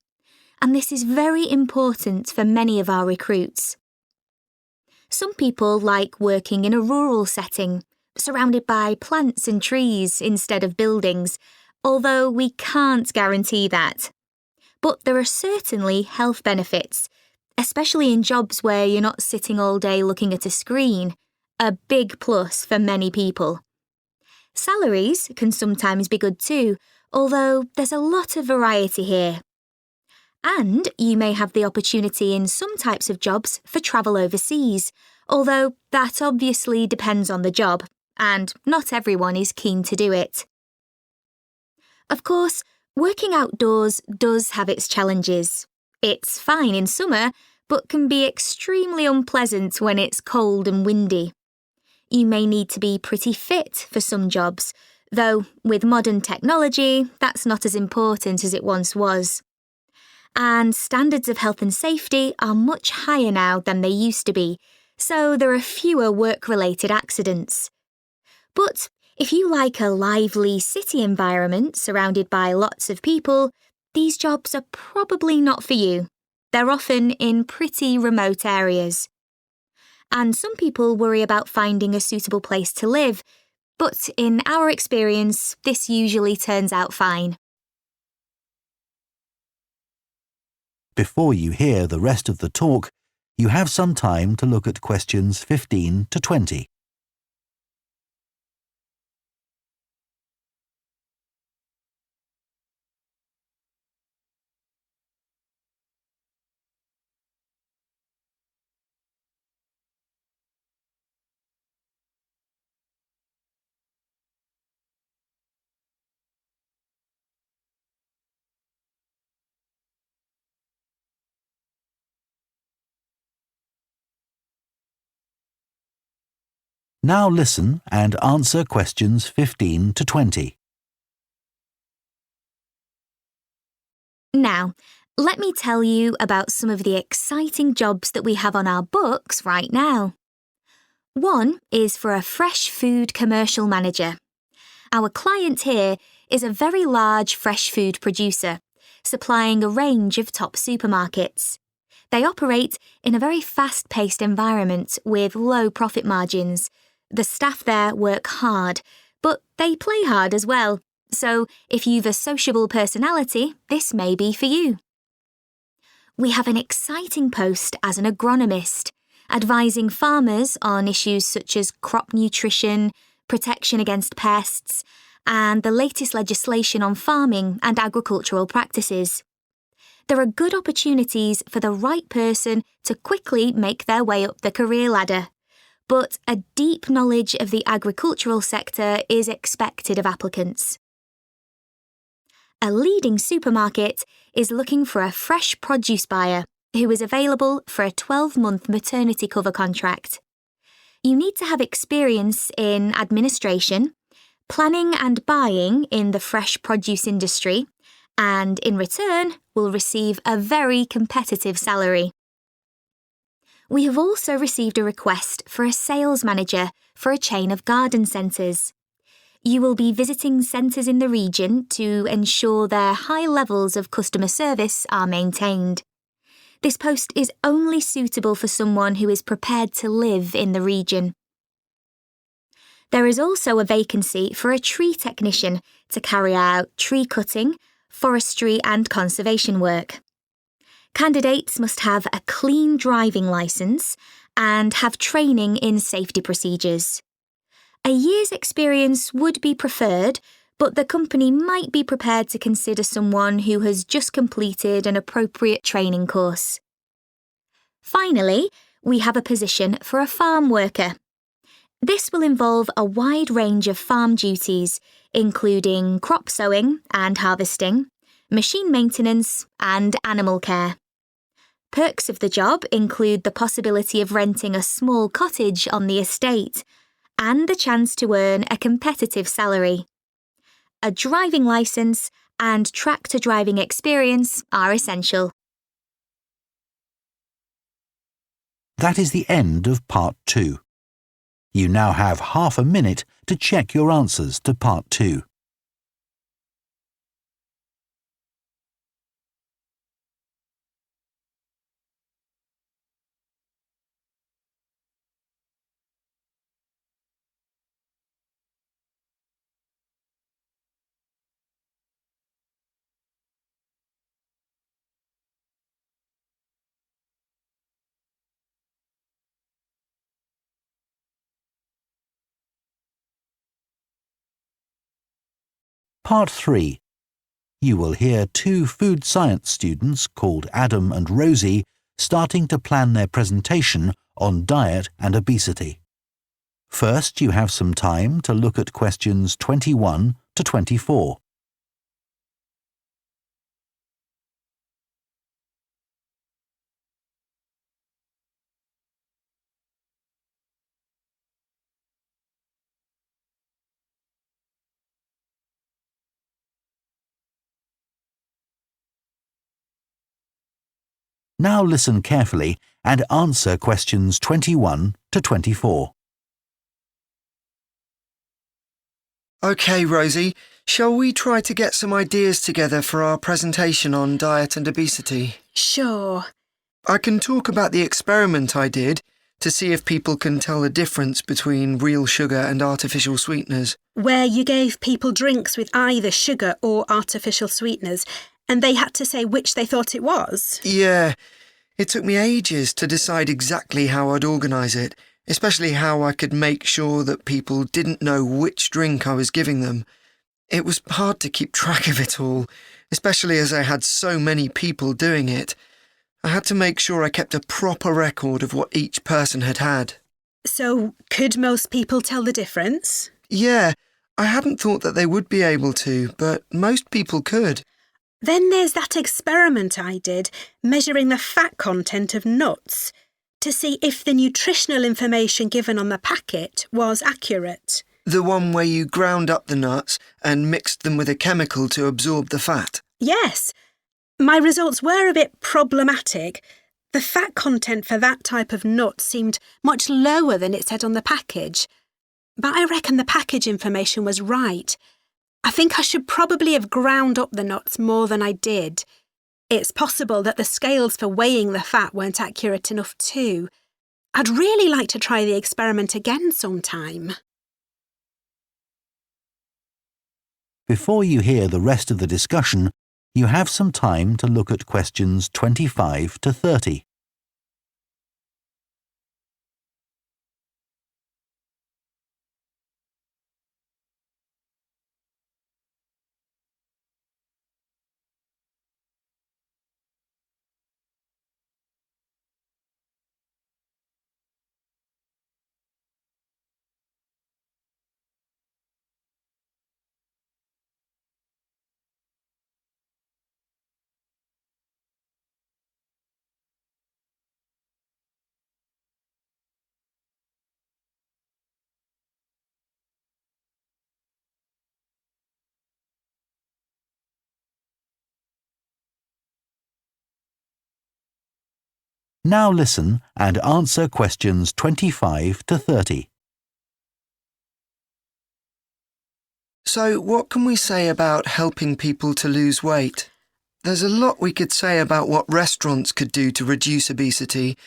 And this is very important for many of our recruits. Some people like working in a rural setting, surrounded by plants and trees instead of buildings, although we can't guarantee that. But there are certainly health benefits, especially in jobs where you're not sitting all day looking at a screen, a big plus for many people. Salaries can sometimes be good too, although there's a lot of variety here. And you may have the opportunity in some types of jobs for travel overseas, although that obviously depends on the job, and not everyone is keen to do it. Of course, working outdoors does have its challenges. It's fine in summer, but can be extremely unpleasant when it's cold and windy. You may need to be pretty fit for some jobs, though with modern technology, that's not as important as it once was. And standards of health and safety are much higher now than they used to be, so there are fewer work-related accidents. But if you like a lively city environment surrounded by lots of people, these jobs are probably not for you. They're often in pretty remote areas. And some people worry about finding a suitable place to live, but in our experience, this usually turns out fine. Before you hear the rest of the talk, you have some time to look at questions 15 to 20. Now listen and answer questions 15 to 20. Now, let me tell you about some of the exciting jobs that we have on our books right now. One is for a fresh food commercial manager. Our client here is a very large fresh food producer, supplying a range of top supermarkets. They operate in a very fast-paced environment with low profit margins. The staff there work hard, but they play hard as well. So if you've a sociable personality, this may be for you. We have an exciting post as an agronomist, advising farmers on issues such as crop nutrition, protection against pests, and the latest legislation on farming and agricultural practices. There are good opportunities for the right person to quickly make their way up the career ladder, but a deep knowledge of the agricultural sector is expected of applicants. A leading supermarket is looking for a fresh produce buyer who is available for a 12-month maternity cover contract. You need to have experience in administration, planning and buying in the fresh produce industry, and in return will receive a very competitive salary. We have also received a request for a sales manager for a chain of garden centres. You will be visiting centres in the region to ensure their high levels of customer service are maintained. This post is only suitable for someone who is prepared to live in the region. There is also a vacancy for a tree technician to carry out tree cutting, forestry and conservation work. Candidates must have a clean driving licence and have training in safety procedures. A year's experience would be preferred, but the company might be prepared to consider someone who has just completed an appropriate training course. Finally, we have a position for a farm worker. This will involve a wide range of farm duties, including crop sowing and harvesting, machine maintenance, and animal care. Perks of the job include the possibility of renting a small cottage on the estate and the chance to earn a competitive salary. A driving licence and tractor driving experience are essential. That is the end of Part 2. You now have half a minute to check your answers to Part 2. Part 3. You will hear two food science students called Adam and Rosie starting to plan their presentation on diet and obesity. First, you have some time to look at questions 21 to 24. Now listen carefully and answer questions 21 to 24. OK, Rosie, shall we try to get some ideas together for our presentation on diet and obesity? Sure. I can talk about the experiment I did to see if people can tell the difference between real sugar and artificial sweeteners. Where you gave people drinks with either sugar or artificial sweeteners, and they had to say which they thought it was? Yeah, it took me ages to decide exactly how I'd organise it, especially how I could make sure that people didn't know which drink I was giving them. It was hard to keep track of it all, especially as I had so many people doing it. I had to make sure I kept a proper record of what each person had had. So, could most people tell the difference? Yeah, I hadn't thought that they would be able to, but most people could. Then there's that experiment I did, measuring the fat content of nuts, to see if the nutritional information given on the packet was accurate. The one where you ground up the nuts and mixed them with a chemical to absorb the fat? Yes. My results were a bit problematic. The fat content for that type of nut seemed much lower than it said on the package. But I reckon the package information was right. I think I should probably have ground up the nuts more than I did. It's possible that the scales for weighing the fat weren't accurate enough too. I'd really like to try the experiment again sometime. Before you hear the rest of the discussion, you have some time to look at questions 25 to 30. Now listen and answer questions 25 to 30. So, what can we say about helping people to lose weight? There's a lot we could say about what restaurants could do to reduce obesity.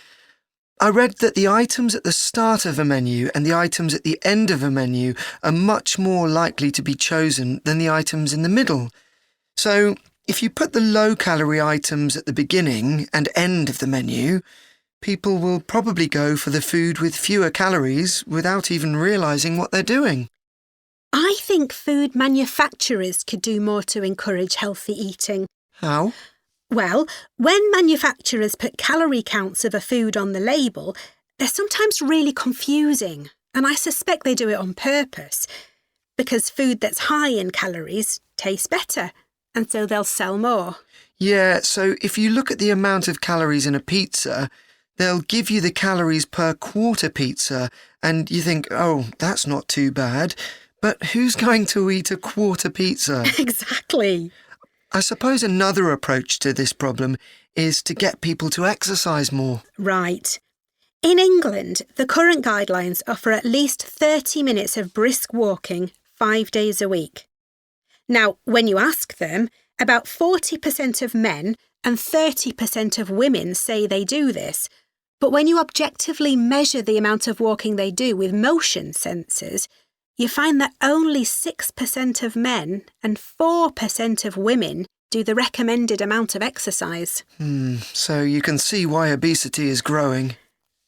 I read that the items at the start of a menu and the items at the end of a menu are much more likely to be chosen than the items in the middle. So, if you put the low-calorie items at the beginning and end of the menu, people will probably go for the food with fewer calories without even realising what they're doing. I think food manufacturers could do more to encourage healthy eating. How? Well, when manufacturers put calorie counts of a food on the label, they're sometimes really confusing, and I suspect they do it on purpose, because food that's high in calories tastes better, and so they'll sell more. Yeah, so if you look at the amount of calories in a pizza, they'll give you the calories per quarter pizza, and you think, oh, that's not too bad. But who's going to eat a quarter pizza? Exactly. I suppose another approach to this problem is to get people to exercise more. Right. In England, the current guidelines offer at least 30 minutes of brisk walking 5 days a week. Now, when you ask them, about 40% of men and 30% of women say they do this. But when you objectively measure the amount of walking they do with motion sensors, you find that only 6% of men and 4% of women do the recommended amount of exercise. So you can see why obesity is growing.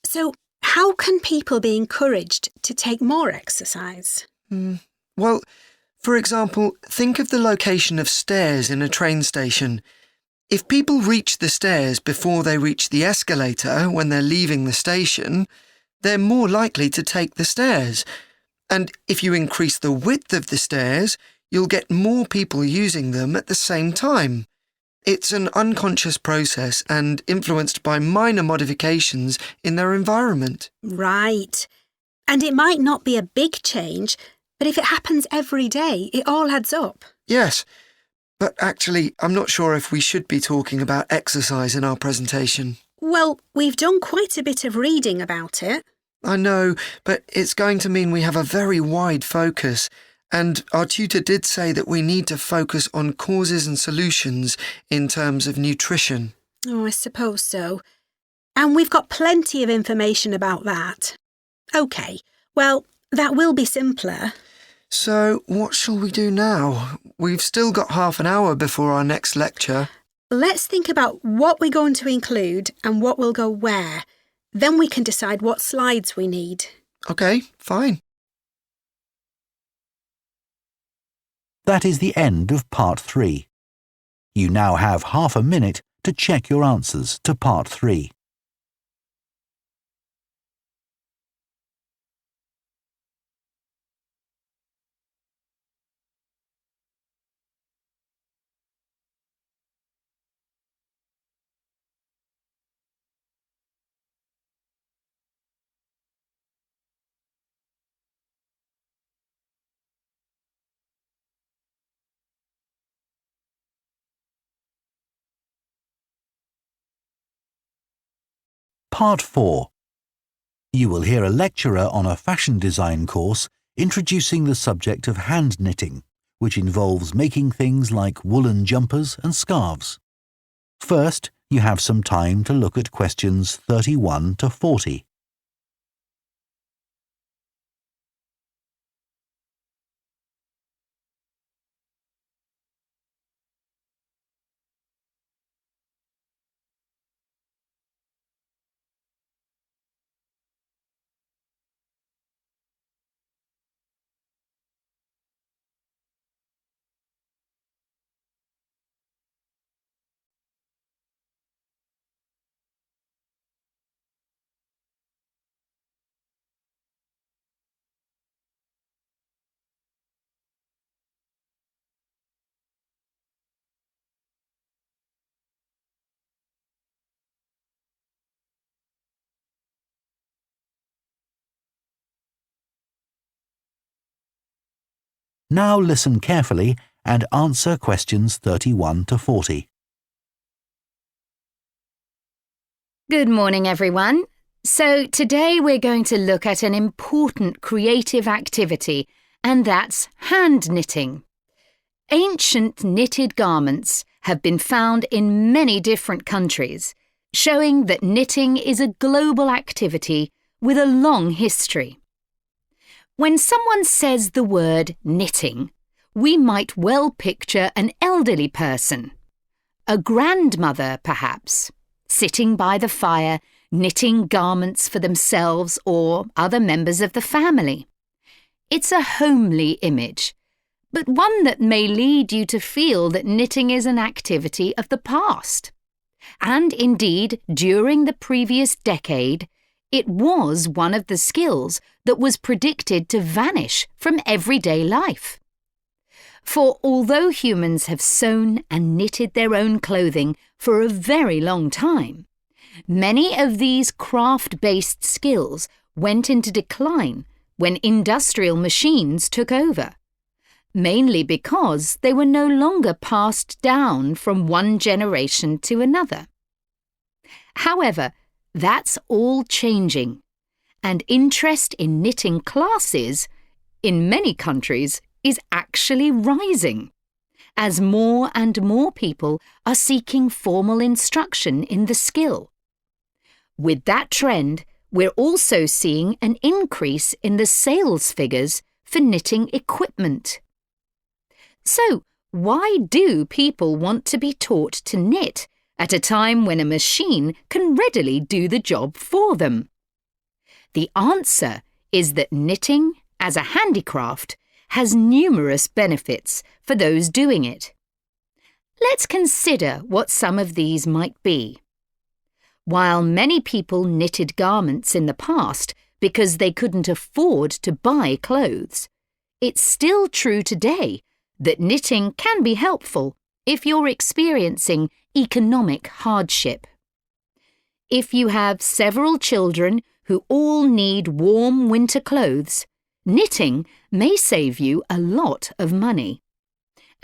So how can people be encouraged to take more exercise? Well, for example, think of the location of stairs in a train station. If people reach the stairs before they reach the escalator when they're leaving the station, they're more likely to take the stairs. And if you increase the width of the stairs, you'll get more people using them at the same time. It's an unconscious process and influenced by minor modifications in their environment. Right. And it might not be a big change, but if it happens every day, it all adds up. Yes, But actually, I'm not sure if we should be talking about exercise in our presentation. Well, we've done quite a bit of reading about it. I know, but it's going to mean we have a very wide focus. And our tutor did say that we need to focus on causes and solutions in terms of nutrition. Oh, I suppose so. And we've got plenty of information about that. OK, well, that will be simpler. So, what shall we do now? We've still got half an hour before our next lecture. Let's think about what we're going to include and what will go where. Then we can decide what slides we need. OK, fine. That is the end of Part 3. You now have half a minute to check your answers to Part 3. Part 4. You will hear a lecturer on a fashion design course introducing the subject of hand knitting, which involves making things like woolen jumpers and scarves. First, you have some time to look at questions 31 to 40. Now listen carefully and answer questions 31 to 40. Good morning, everyone. So today we're going to look at an important creative activity, and that's hand knitting. Ancient knitted garments have been found in many different countries, showing that knitting is a global activity with a long history. When someone says the word knitting, we might well picture an elderly person, a grandmother perhaps, sitting by the fire, knitting garments for themselves or other members of the family. It's a homely image, but one that may lead you to feel that knitting is an activity of the past. And indeed, during the previous decade, it was one of the skills that was predicted to vanish from everyday life. For although humans have sewn and knitted their own clothing for a very long time, many of these craft-based skills went into decline when industrial machines took over, mainly because they were no longer passed down from one generation to another. However, that's all changing, and interest in knitting classes, in many countries, is actually rising, as more and more people are seeking formal instruction in the skill. With that trend, we're also seeing an increase in the sales figures for knitting equipment. So, why do people want to be taught to knit at a time when a machine can readily do the job for them? The answer is that knitting, as a handicraft, has numerous benefits for those doing it. Let's consider what some of these might be. While many people knitted garments in the past because they couldn't afford to buy clothes, it's still true today that knitting can be helpful if you're experiencing economic hardship. If you have several children who all need warm winter clothes, knitting may save you a lot of money.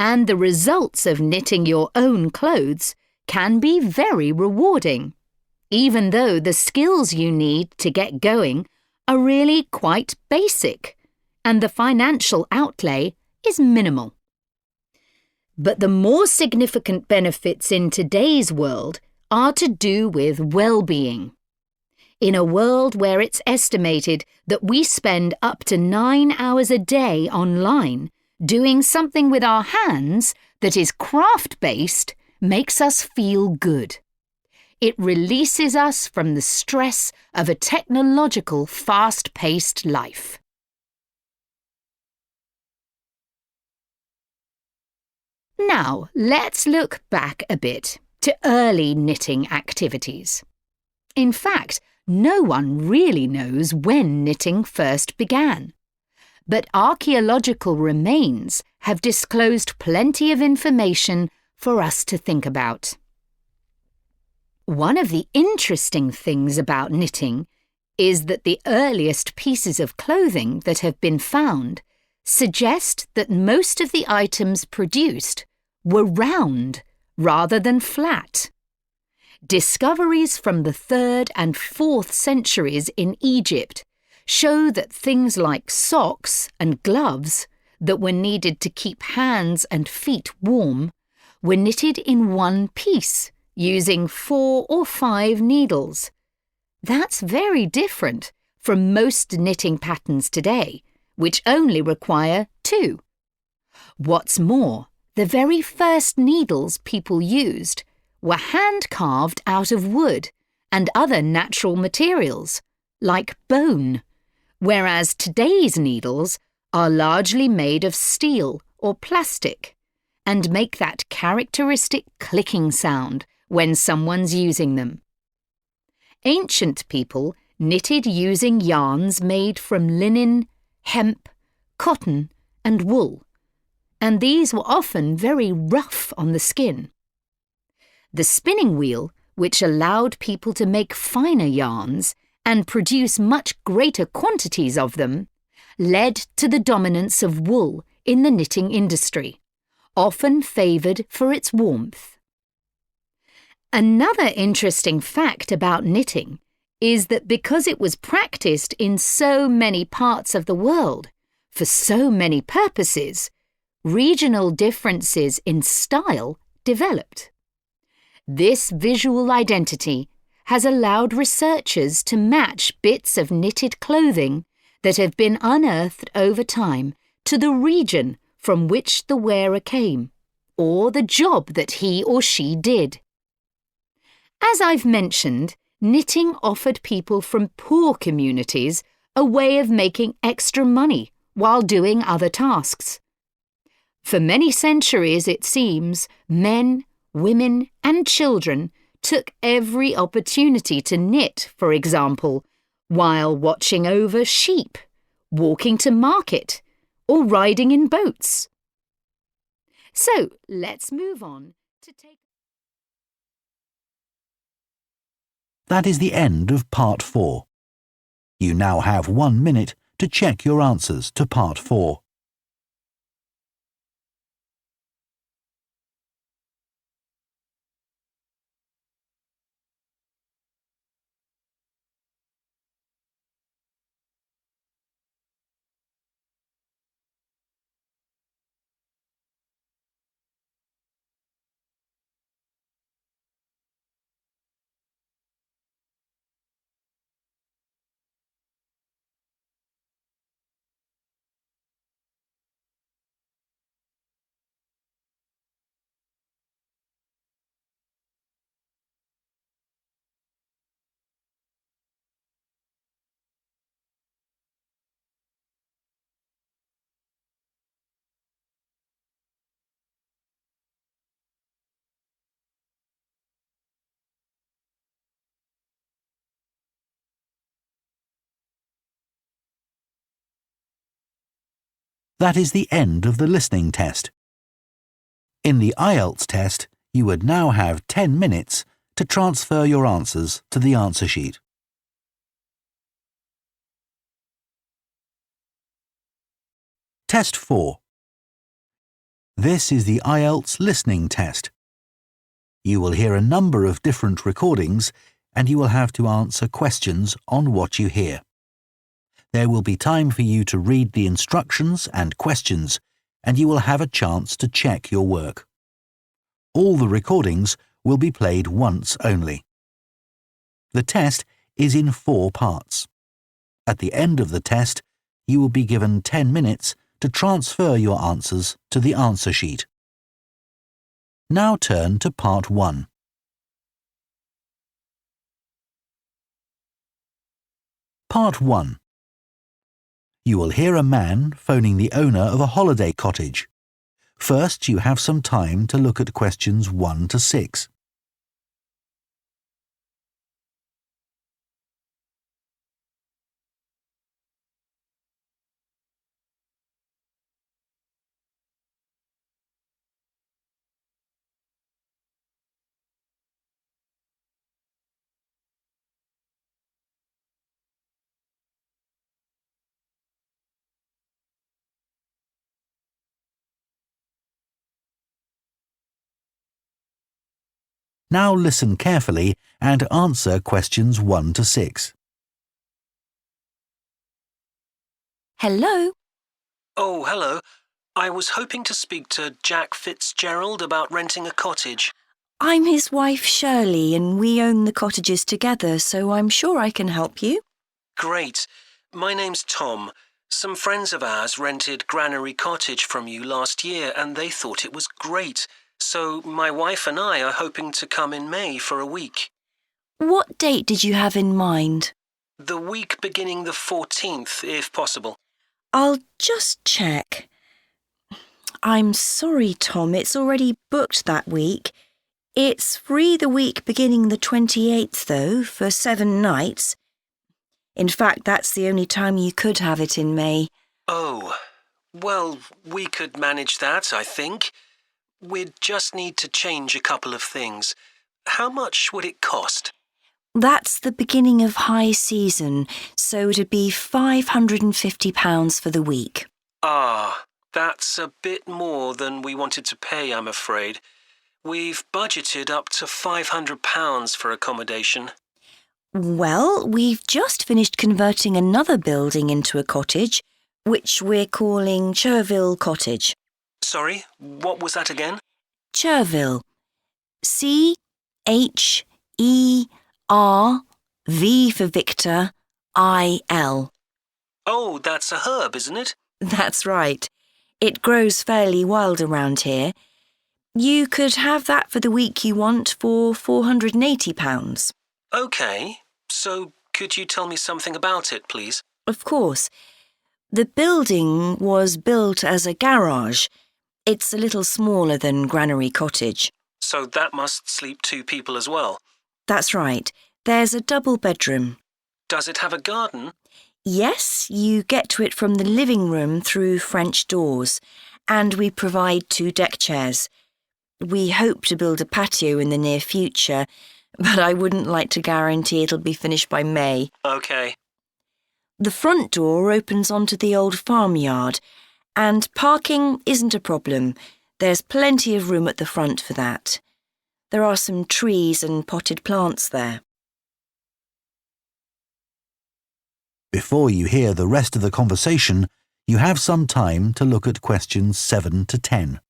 and the results of knitting your own clothes can be very rewarding, even though the skills you need to get going are really quite basic and the financial outlay is minimal. But the more significant benefits in today's world are to do with well-being. In a world where it's estimated that we spend up to 9 hours a day online, doing something with our hands that is craft-based makes us feel good. It releases us from the stress of a technological, fast-paced life. Now, let's look back a bit to early knitting activities. In fact, no one really knows when knitting first began. But archaeological remains have disclosed plenty of information for us to think about. One of the interesting things about knitting is that the earliest pieces of clothing that have been found suggest that most of the items produced were round rather than flat. Discoveries from the 3rd and 4th centuries in Egypt show that things like socks and gloves that were needed to keep hands and feet warm were knitted in one piece using 4 or 5 needles. That's very different from most knitting patterns today, which only require 2. What's more, the very first needles people used were hand-carved out of wood and other natural materials, like bone, whereas today's needles are largely made of steel or plastic and make that characteristic clicking sound when someone's using them. Ancient people knitted using yarns made from linen, hemp, cotton and wool, and these were often very rough on the skin. The spinning wheel, which allowed people to make finer yarns and produce much greater quantities of them, led to the dominance of wool in the knitting industry, often favoured for its warmth. Another interesting fact about knitting is that because it was practised in so many parts of the world, for so many purposes, regional differences in style developed. This visual identity has allowed researchers to match bits of knitted clothing that have been unearthed over time to the region from which the wearer came, or the job that he or she did. As I've mentioned, knitting offered people from poor communities a way of making extra money while doing other tasks. For many centuries, it seems, men, women and children took every opportunity to knit, for example, while watching over sheep, walking to market, or riding in boats. So, let's move on to take... That is the end of Part 4. You now have 1 minute to check your answers to Part 4. That is the end of the listening test. In the IELTS test, you would now have 10 minutes to transfer your answers to the answer sheet. Test 4. This is the IELTS listening test. You will hear a number of different recordings and you will have to answer questions on what you hear. There will be time for you to read the instructions and questions, and you will have a chance to check your work. All the recordings will be played once only. The test is in 4 parts. At the end of the test, you will be given 10 minutes to transfer your answers to the answer sheet. Now turn to Part 1. Part 1. You will hear a man phoning the owner of a holiday cottage. First, you have some time to look at questions 1 to 6. Now listen carefully and answer questions 1 to 6. Hello? Oh, hello. I was hoping to speak to Jack Fitzgerald about renting a cottage. I'm his wife Shirley and we own the cottages together, so I'm sure I can help you. Great. My name's Tom. Some friends of ours rented Granary Cottage from you last year and they thought it was great. So my wife and I are hoping to come in May for a week. What date did you have in mind? The week beginning the 14th, if possible. I'll just check. I'm sorry, Tom, it's already booked that week. It's free the week beginning the 28th, though, for 7 nights. In fact, that's the only time you could have it in May. Oh, well, we could manage that, I think. We'd just need to change a couple of things. How much would it cost? That's the beginning of high season, so it'd be £550 for the week. Ah, that's a bit more than we wanted to pay, I'm afraid. We've budgeted up to £500 for accommodation. Well, we've just finished converting another building into a cottage, which we're calling Cherville Cottage. Sorry, what was that again? Cherville. C-H-E-R-V for Victor, I-L. Oh, that's a herb, isn't it? That's right. It grows fairly wild around here. You could have that for the week you want for £480. OK, so could you tell me something about it, please? Of course. The building was built as a garage. It's a little smaller than Granary Cottage. So that must sleep 2 people as well? That's right. There's a double bedroom. Does it have a garden? Yes, you get to it from the living room through French doors, and we provide 2 deck chairs. We hope to build a patio in the near future, but I wouldn't like to guarantee it'll be finished by May. OK. The front door opens onto the old farmyard, and parking isn't a problem. There's plenty of room at the front for that. There are some trees and potted plants there. Before you hear the rest of the conversation, you have some time to look at questions 7 to 10.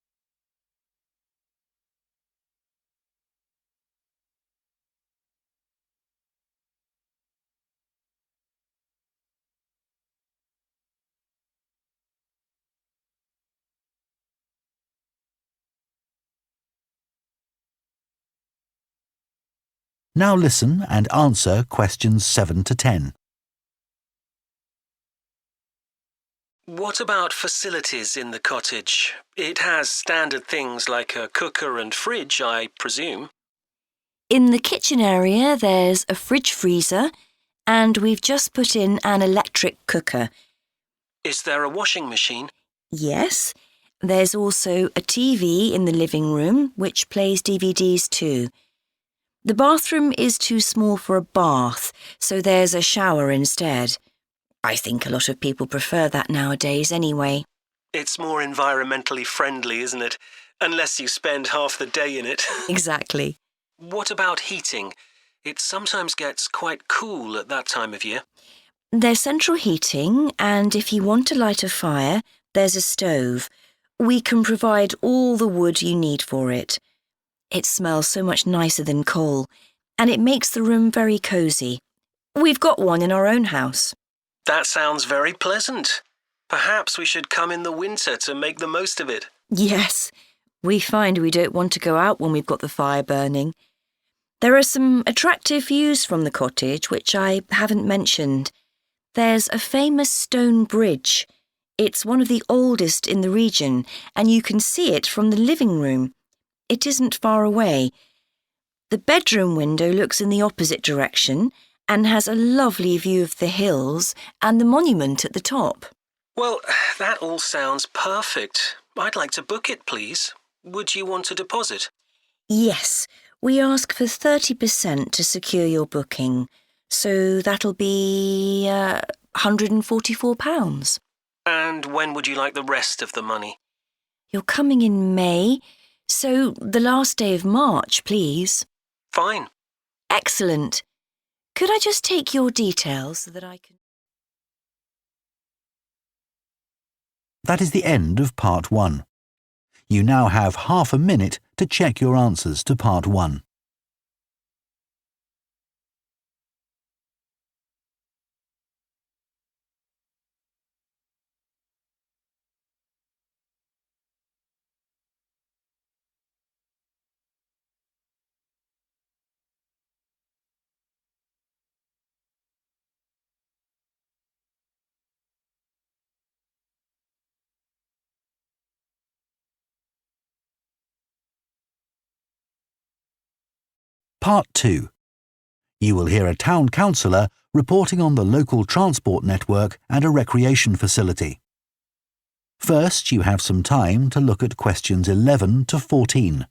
Now listen and answer questions 7 to 10. What about facilities in the cottage? It has standard things like a cooker and fridge, I presume. In the kitchen area, there's a fridge freezer, and we've just put in an electric cooker. Is there a washing machine? Yes. There's also a TV in the living room, which plays DVDs too. The bathroom is too small for a bath, so there's a shower instead. I think a lot of people prefer that nowadays anyway. It's more environmentally friendly, isn't it? Unless you spend half the day in it. Exactly. What about heating? It sometimes gets quite cool at that time of year. There's central heating, and if you want to light a fire, there's a stove. We can provide all the wood you need for it. It smells so much nicer than coal, and it makes the room very cosy. We've got one in our own house. That sounds very pleasant. Perhaps we should come in the winter to make the most of it. Yes, we find we don't want to go out when we've got the fire burning. There are some attractive views from the cottage which I haven't mentioned. There's a famous stone bridge. It's one of the oldest in the region, and you can see it from the living room. It isn't far away. The bedroom window looks in the opposite direction and has a lovely view of the hills and the monument at the top. Well, that all sounds perfect. I'd like to book it, please. Would you want a deposit? Yes, we ask for 30% to secure your booking, so that'll be £144. And when would you like the rest of the money? You're coming in May, so the last day of March, please. Fine. Excellent. Could I just take your details so that I can... That is the end of Part 1. You now have half a minute to check your answers to Part 1. Part 2. You will hear a town councillor reporting on the local transport network and a recreation facility. First, you have some time to look at questions 11 to 14.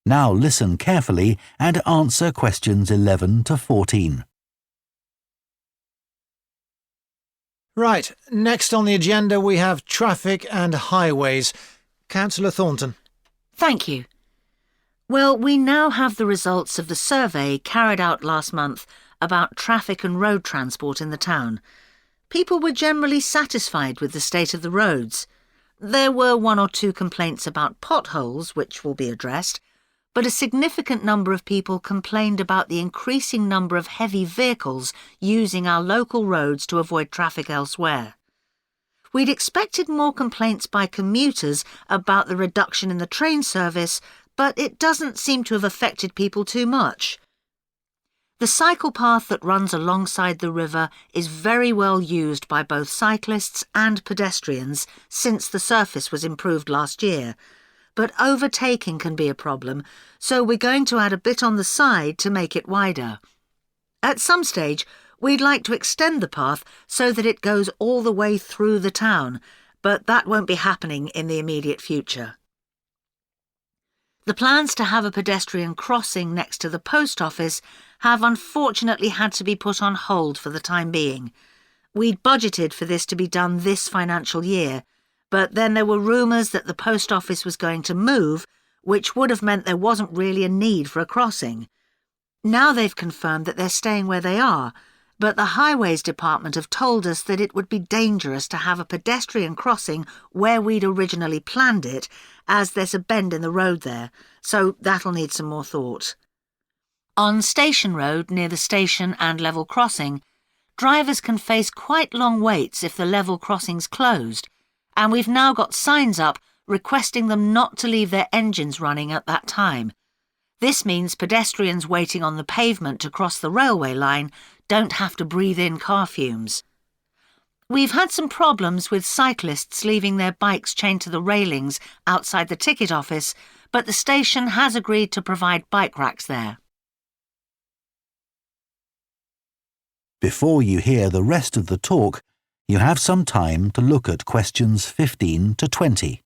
Now listen carefully and answer questions 11 to 14. Right, next on the agenda we have traffic and highways. Councillor Thornton. Thank you. Well, we now have the results of the survey carried out last month about traffic and road transport in the town. People were generally satisfied with the state of the roads. There were 1 or 2 complaints about potholes, which will be addressed, but a significant number of people complained about the increasing number of heavy vehicles using our local roads to avoid traffic elsewhere. We'd expected more complaints by commuters about the reduction in the train service, but it doesn't seem to have affected people too much. The cycle path that runs alongside the river is very well used by both cyclists and pedestrians since the surface was improved last year. But overtaking can be a problem, so we're going to add a bit on the side to make it wider. At some stage, we'd like to extend the path so that it goes all the way through the town, but that won't be happening in the immediate future. The plans to have a pedestrian crossing next to the post office have unfortunately had to be put on hold for the time being. We'd budgeted for this to be done this financial year, but then there were rumours that the post office was going to move, which would have meant there wasn't really a need for a crossing. Now they've confirmed that they're staying where they are, but the Highways Department have told us that it would be dangerous to have a pedestrian crossing where we'd originally planned it, as there's a bend in the road there, so that'll need some more thought. On Station Road, near the station and level crossing, drivers can face quite long waits if the level crossing's closed, and we've now got signs up requesting them not to leave their engines running at that time. This means pedestrians waiting on the pavement to cross the railway line don't have to breathe in car fumes. We've had some problems with cyclists leaving their bikes chained to the railings outside the ticket office, but the station has agreed to provide bike racks there. Before you hear the rest of the talk, you have some time to look at questions 15 to 20.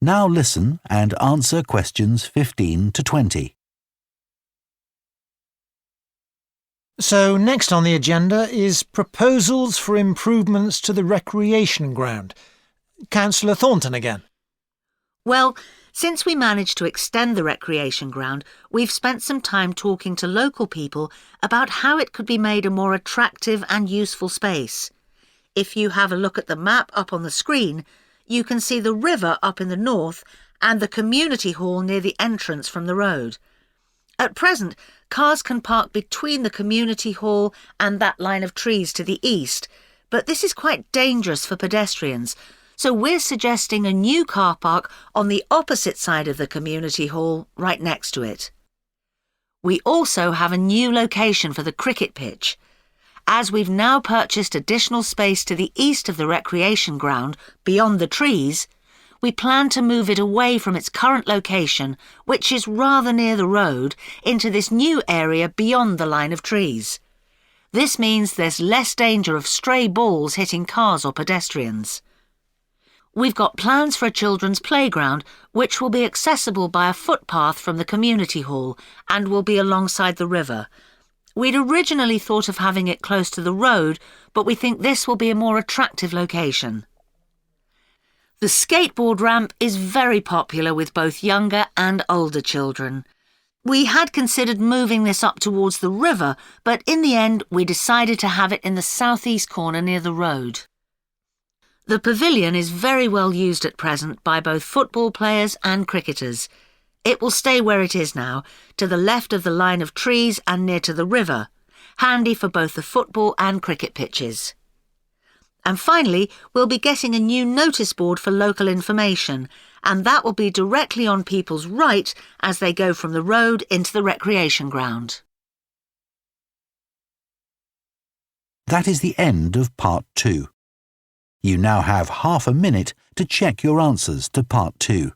Now listen and answer questions 15 to 20. So next on the agenda is proposals for improvements to the recreation ground. Councillor Thornton again. Well, since we managed to extend the recreation ground, we've spent some time talking to local people about how it could be made a more attractive and useful space. If you have a look at the map up on the screen, you can see the river up in the north and the community hall near the entrance from the road. At present, cars can park between the community hall and that line of trees to the east, but this is quite dangerous for pedestrians, so we're suggesting a new car park on the opposite side of the community hall, right next to it. We also have a new location for the cricket pitch. As we've now purchased additional space to the east of the recreation ground, beyond the trees, we plan to move it away from its current location, which is rather near the road, into this new area beyond the line of trees. This means there's less danger of stray balls hitting cars or pedestrians. We've got plans for a children's playground, which will be accessible by a footpath from the community hall and will be alongside the river. We'd originally thought of having it close to the road, but we think this will be a more attractive location. The skateboard ramp is very popular with both younger and older children. We had considered moving this up towards the river, but in the end we decided to have it in the southeast corner near the road. The pavilion is very well used at present by both football players and cricketers. It will stay where it is now, to the left of the line of trees and near to the river, handy for both the football and cricket pitches. And finally, we'll be getting a new notice board for local information, and that will be directly on people's right as they go from the road into the recreation ground. That is the end of Part 2. You now have half a minute to check your answers to Part 2.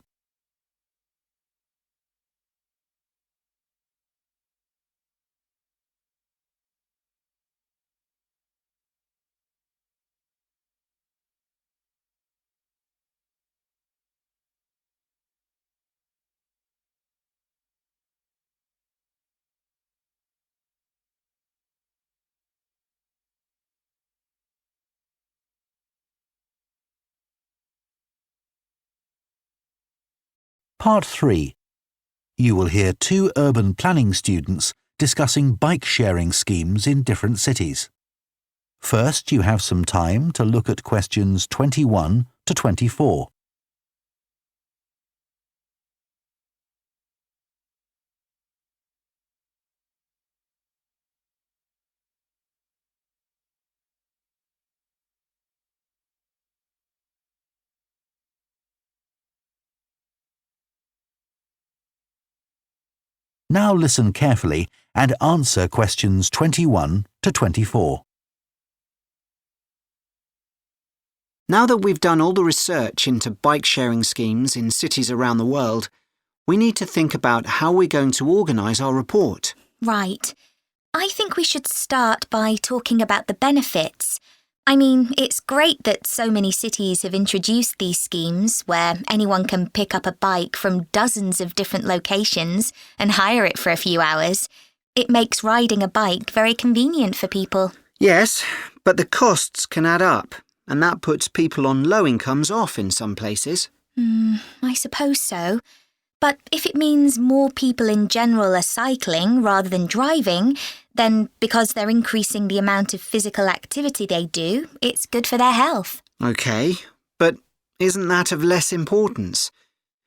Part 3. You will hear two urban planning students discussing bike-sharing schemes in different cities. First, you have some time to look at questions 21 to 24. Now listen carefully and answer questions 21 to 24. Now that we've done all the research into bike-sharing schemes in cities around the world, we need to think about how we're going to organise our report. Right. I think we should start by talking about the benefits. I mean, it's great that so many cities have introduced these schemes where anyone can pick up a bike from dozens of different locations and hire it for a few hours. It makes riding a bike very convenient for people. Yes, but the costs can add up, and that puts people on low incomes off in some places. I suppose so. But if it means more people in general are cycling rather than driving, then because they're increasing the amount of physical activity they do, it's good for their health. OK, but isn't that of less importance?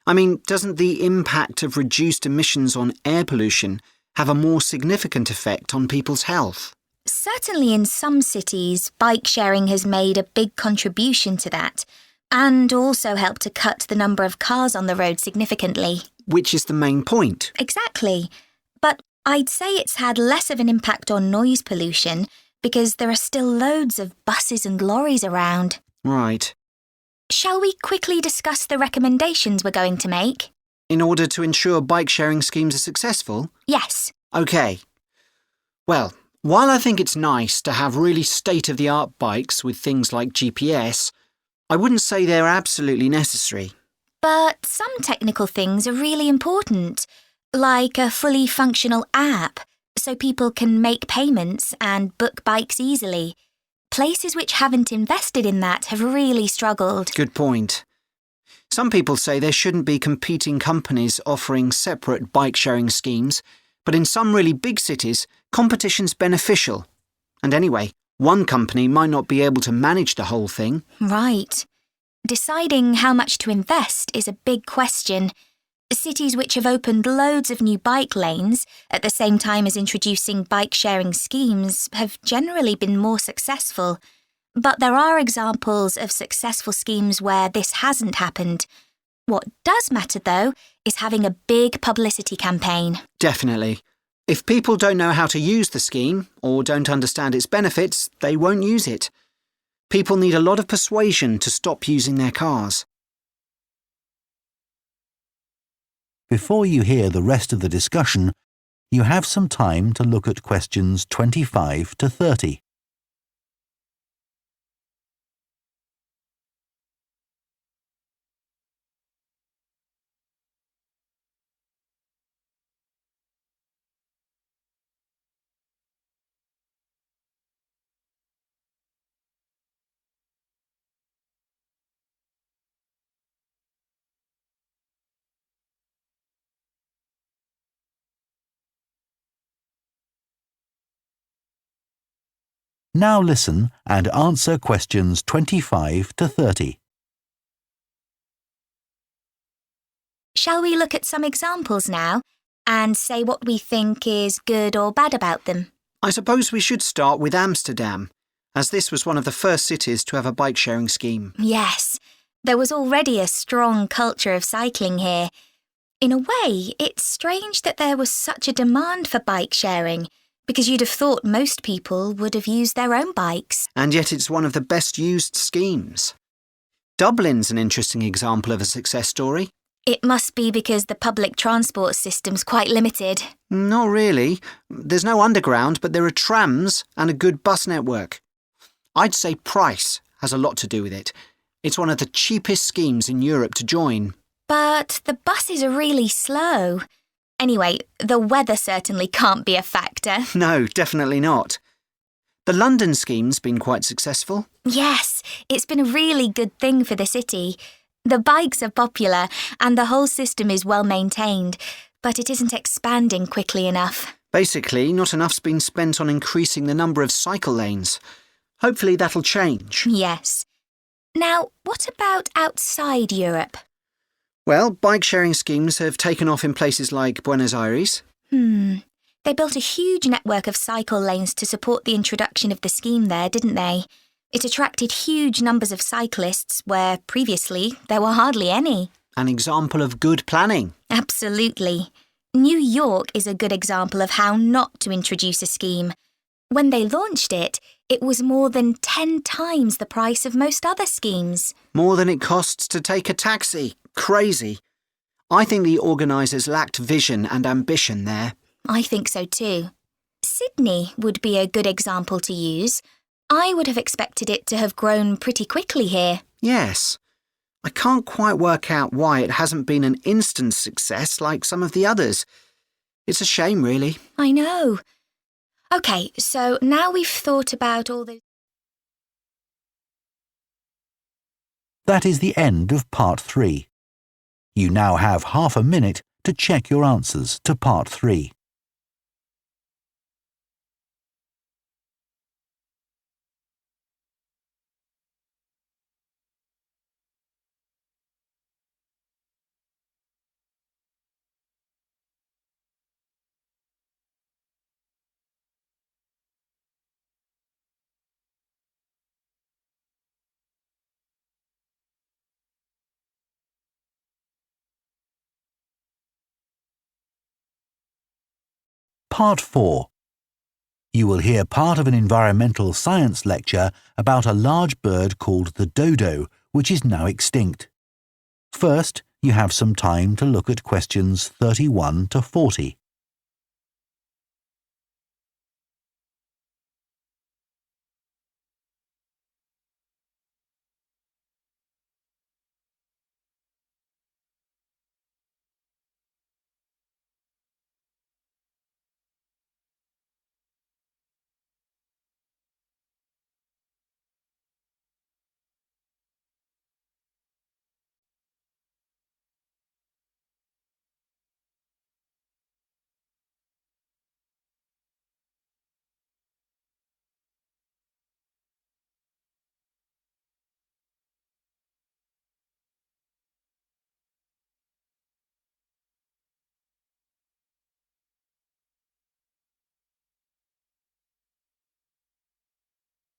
I mean, doesn't the impact of reduced emissions on air pollution have a more significant effect on people's health? Certainly in some cities, bike sharing has made a big contribution to that, and also helped to cut the number of cars on the road significantly. Which is the main point. Exactly. But I'd say it's had less of an impact on noise pollution because there are still loads of buses and lorries around. Right. Shall we quickly discuss the recommendations we're going to make? In order to ensure bike sharing schemes are successful? Yes. OK. Well, while I think it's nice to have really state-of-the-art bikes with things like GPS, I wouldn't say they're absolutely necessary. But some technical things are really important, like a fully functional app, so people can make payments and book bikes easily. Places which haven't invested in that have really struggled. Good point. Some people say there shouldn't be competing companies offering separate bike-sharing schemes, but in some really big cities, competition's beneficial. And anyway, one company might not be able to manage the whole thing. Right. Deciding how much to invest is a big question. Cities which have opened loads of new bike lanes at the same time as introducing bike-sharing schemes have generally been more successful. But there are examples of successful schemes where this hasn't happened. What does matter, though, is having a big publicity campaign. Definitely. If people don't know how to use the scheme or don't understand its benefits, they won't use it. People need a lot of persuasion to stop using their cars. Before you hear the rest of the discussion, you have some time to look at questions 25 to 30. Now listen and answer questions 25 to 30. Shall we look at some examples now and say what we think is good or bad about them? I suppose we should start with Amsterdam, as this was one of the first cities to have a bike-sharing scheme. Yes, there was already a strong culture of cycling here. In a way, it's strange that there was such a demand for bike sharing, because you'd have thought most people would have used their own bikes. And yet it's one of the best used schemes. Dublin's an interesting example of a success story. It must be because the public transport system's quite limited. Not really. There's no underground, but there are trams and a good bus network. I'd say price has a lot to do with it. It's one of the cheapest schemes in Europe to join. But the buses are really slow. Anyway, the weather certainly can't be a factor. No, definitely not. The London scheme's been quite successful. Yes, it's been a really good thing for the city. The bikes are popular and the whole system is well maintained, but it isn't expanding quickly enough. Basically, not enough's been spent on increasing the number of cycle lanes. Hopefully that'll change. Yes. Now, what about outside Europe? Well, bike-sharing schemes have taken off in places like Buenos Aires. They built a huge network of cycle lanes to support the introduction of the scheme there, didn't they? It attracted huge numbers of cyclists where previously there were hardly any. An example of good planning. Absolutely. New York is a good example of how not to introduce a scheme. When they launched it, it was more than 10 times the price of most other schemes. More than it costs to take a taxi. Crazy. I think the organisers lacked vision and ambition there. I think so too. Sydney would be a good example to use. I would have expected it to have grown pretty quickly here. Yes. I can't quite work out why it hasn't been an instant success like some of the others. It's a shame, really. I know. OK, so now we've thought about all those... That is the end of part 3. You now have half a minute to check your answers to Part 3. Part 4. You will hear part of an environmental science lecture about a large bird called the dodo, which is now extinct. First, you have some time to look at questions 31 to 40.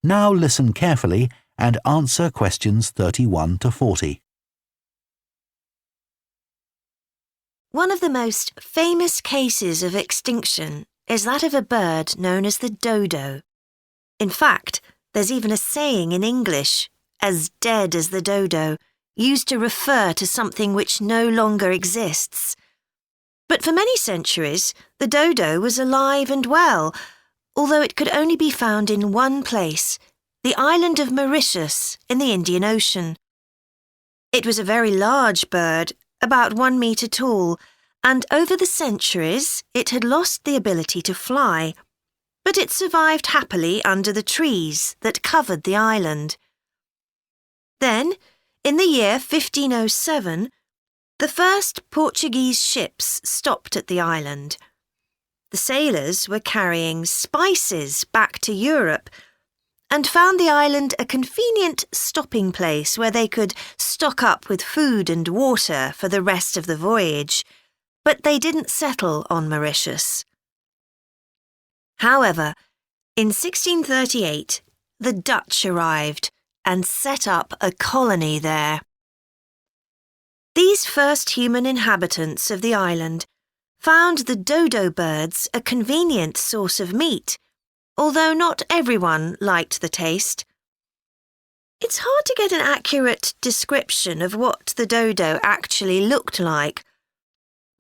Now listen carefully and answer questions 31 to 40. One of the most famous cases of extinction is that of a bird known as the dodo. In fact, there's even a saying in English, as dead as the dodo, used to refer to something which no longer exists. But for many centuries, the dodo was alive and well, although it could only be found in one place, the island of Mauritius in the Indian Ocean. It was a very large bird, about 1 metre tall, and over the centuries it had lost the ability to fly, but it survived happily under the trees that covered the island. Then, in the year 1507, the first Portuguese ships stopped at the island. The sailors were carrying spices back to Europe and found the island a convenient stopping place where they could stock up with food and water for the rest of the voyage, but they didn't settle on Mauritius. However, in 1638, the Dutch arrived and set up a colony there. These first human inhabitants of the island found the dodo birds a convenient source of meat, although not everyone liked the taste. It's hard to get an accurate description of what the dodo actually looked like.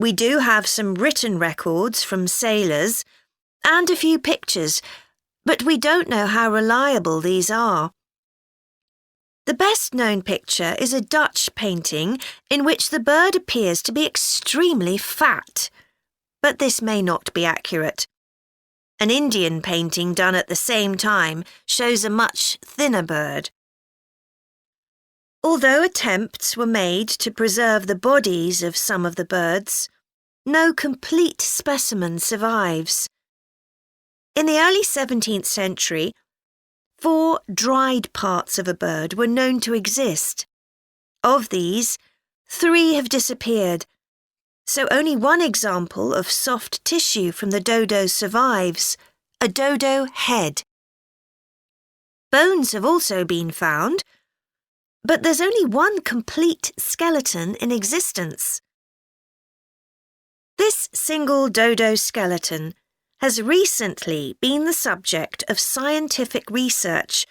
We do have some written records from sailors and a few pictures, but we don't know how reliable these are. The best-known picture is a Dutch painting in which the bird appears to be extremely fat, but this may not be accurate. An Indian painting done at the same time shows a much thinner bird. Although attempts were made to preserve the bodies of some of the birds, no complete specimen survives. In the early 17th century, 4 dried parts of a bird were known to exist. Of these, 3 have disappeared, so only one example of soft tissue from the dodo survives, a dodo head. Bones have also been found, but there's only one complete skeleton in existence. This single dodo skeleton has recently been the subject of scientific research,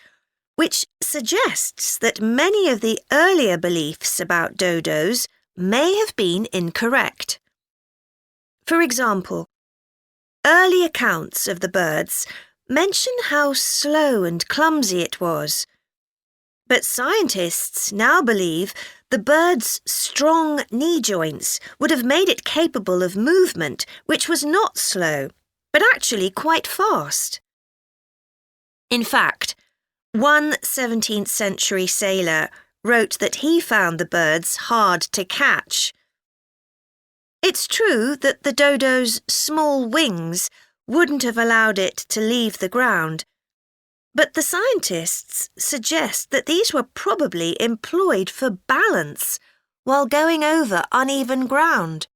which suggests that many of the earlier beliefs about dodos may have been incorrect. For example, early accounts of the birds mention how slow and clumsy it was, but scientists now believe the bird's strong knee joints would have made it capable of movement which was not slow, but actually quite fast. In fact, one 17th century sailor wrote that he found the birds hard to catch, It's true that the dodo's small wings wouldn't have allowed it to leave the ground, but the scientists suggest that these were probably employed for balance while going over uneven ground.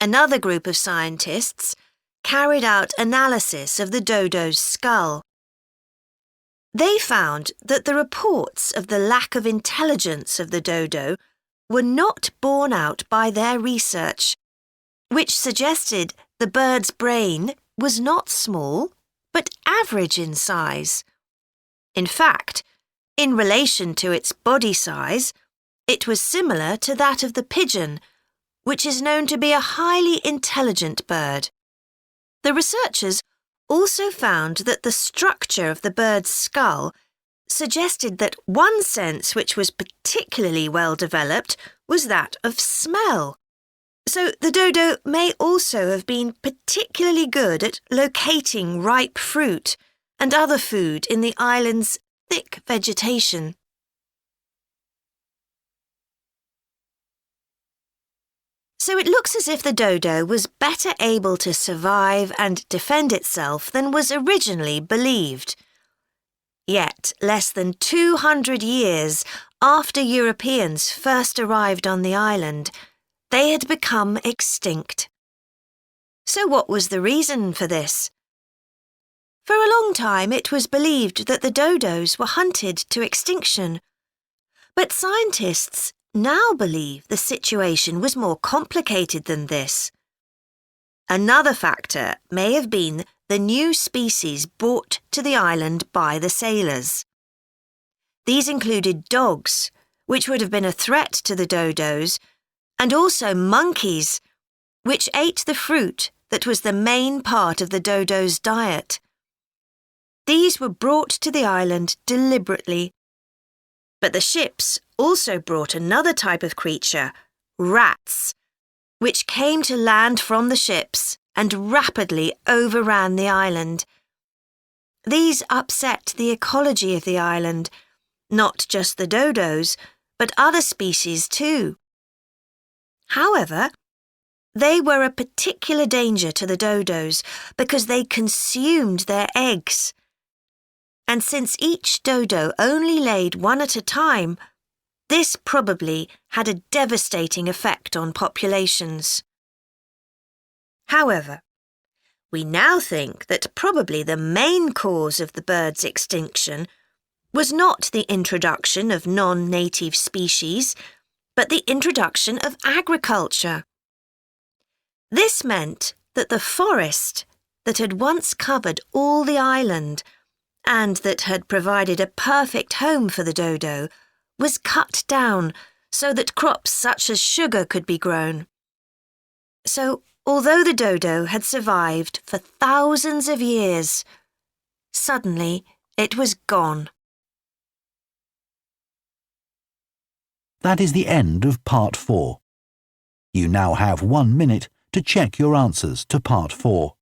Another group of scientists carried out analysis of the dodo's skull. They found that the reports of the lack of intelligence of the dodo were not borne out by their research, which suggested the bird's brain was not small, but average in size. In fact, in relation to its body size, it was similar to that of the pigeon, which is known to be a highly intelligent bird. The researchers also found that the structure of the bird's skull suggested that one sense which was particularly well developed was that of smell. So the dodo may also have been particularly good at locating ripe fruit and other food in the island's thick vegetation. So it looks as if the dodo was better able to survive and defend itself than was originally believed. Yet, less than 200 years after Europeans first arrived on the island, they had become extinct. So what was the reason for this? For a long time it was believed that the dodos were hunted to extinction. But scientists now believe the situation was more complicated than this. Another factor may have been the new species brought to the island by the sailors. These included dogs, which would have been a threat to the dodos, and also monkeys, which ate the fruit that was the main part of the dodo's diet. These were brought to the island deliberately. But the ships also brought another type of creature, rats, which came to land from the ships and rapidly overran the island. These upset the ecology of the island, not just the dodos, but other species too. However, they were a particular danger to the dodos because they consumed their eggs. And since each dodo only laid one at a time, this probably had a devastating effect on populations. However, we now think that probably the main cause of the bird's extinction was not the introduction of non-native species, but the introduction of agriculture. This meant that the forest that had once covered all the island and that had provided a perfect home for the dodo was cut down so that crops such as sugar could be grown. So, although the dodo had survived for thousands of years, suddenly it was gone. That is the end of Part 4. You now have 1 minute to check your answers to Part 4.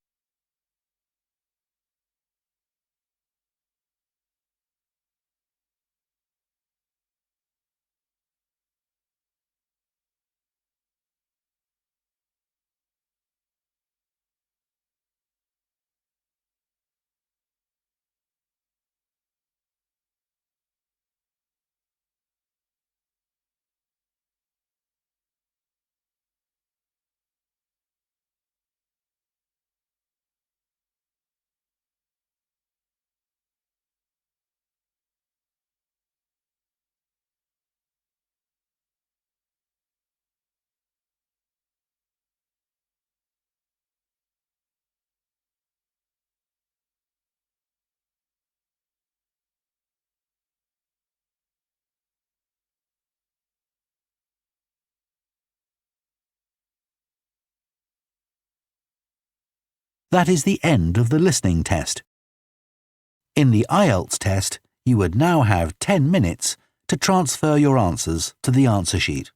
That is the end of the listening test. In the IELTS test, you would now have 10 minutes to transfer your answers to the answer sheet.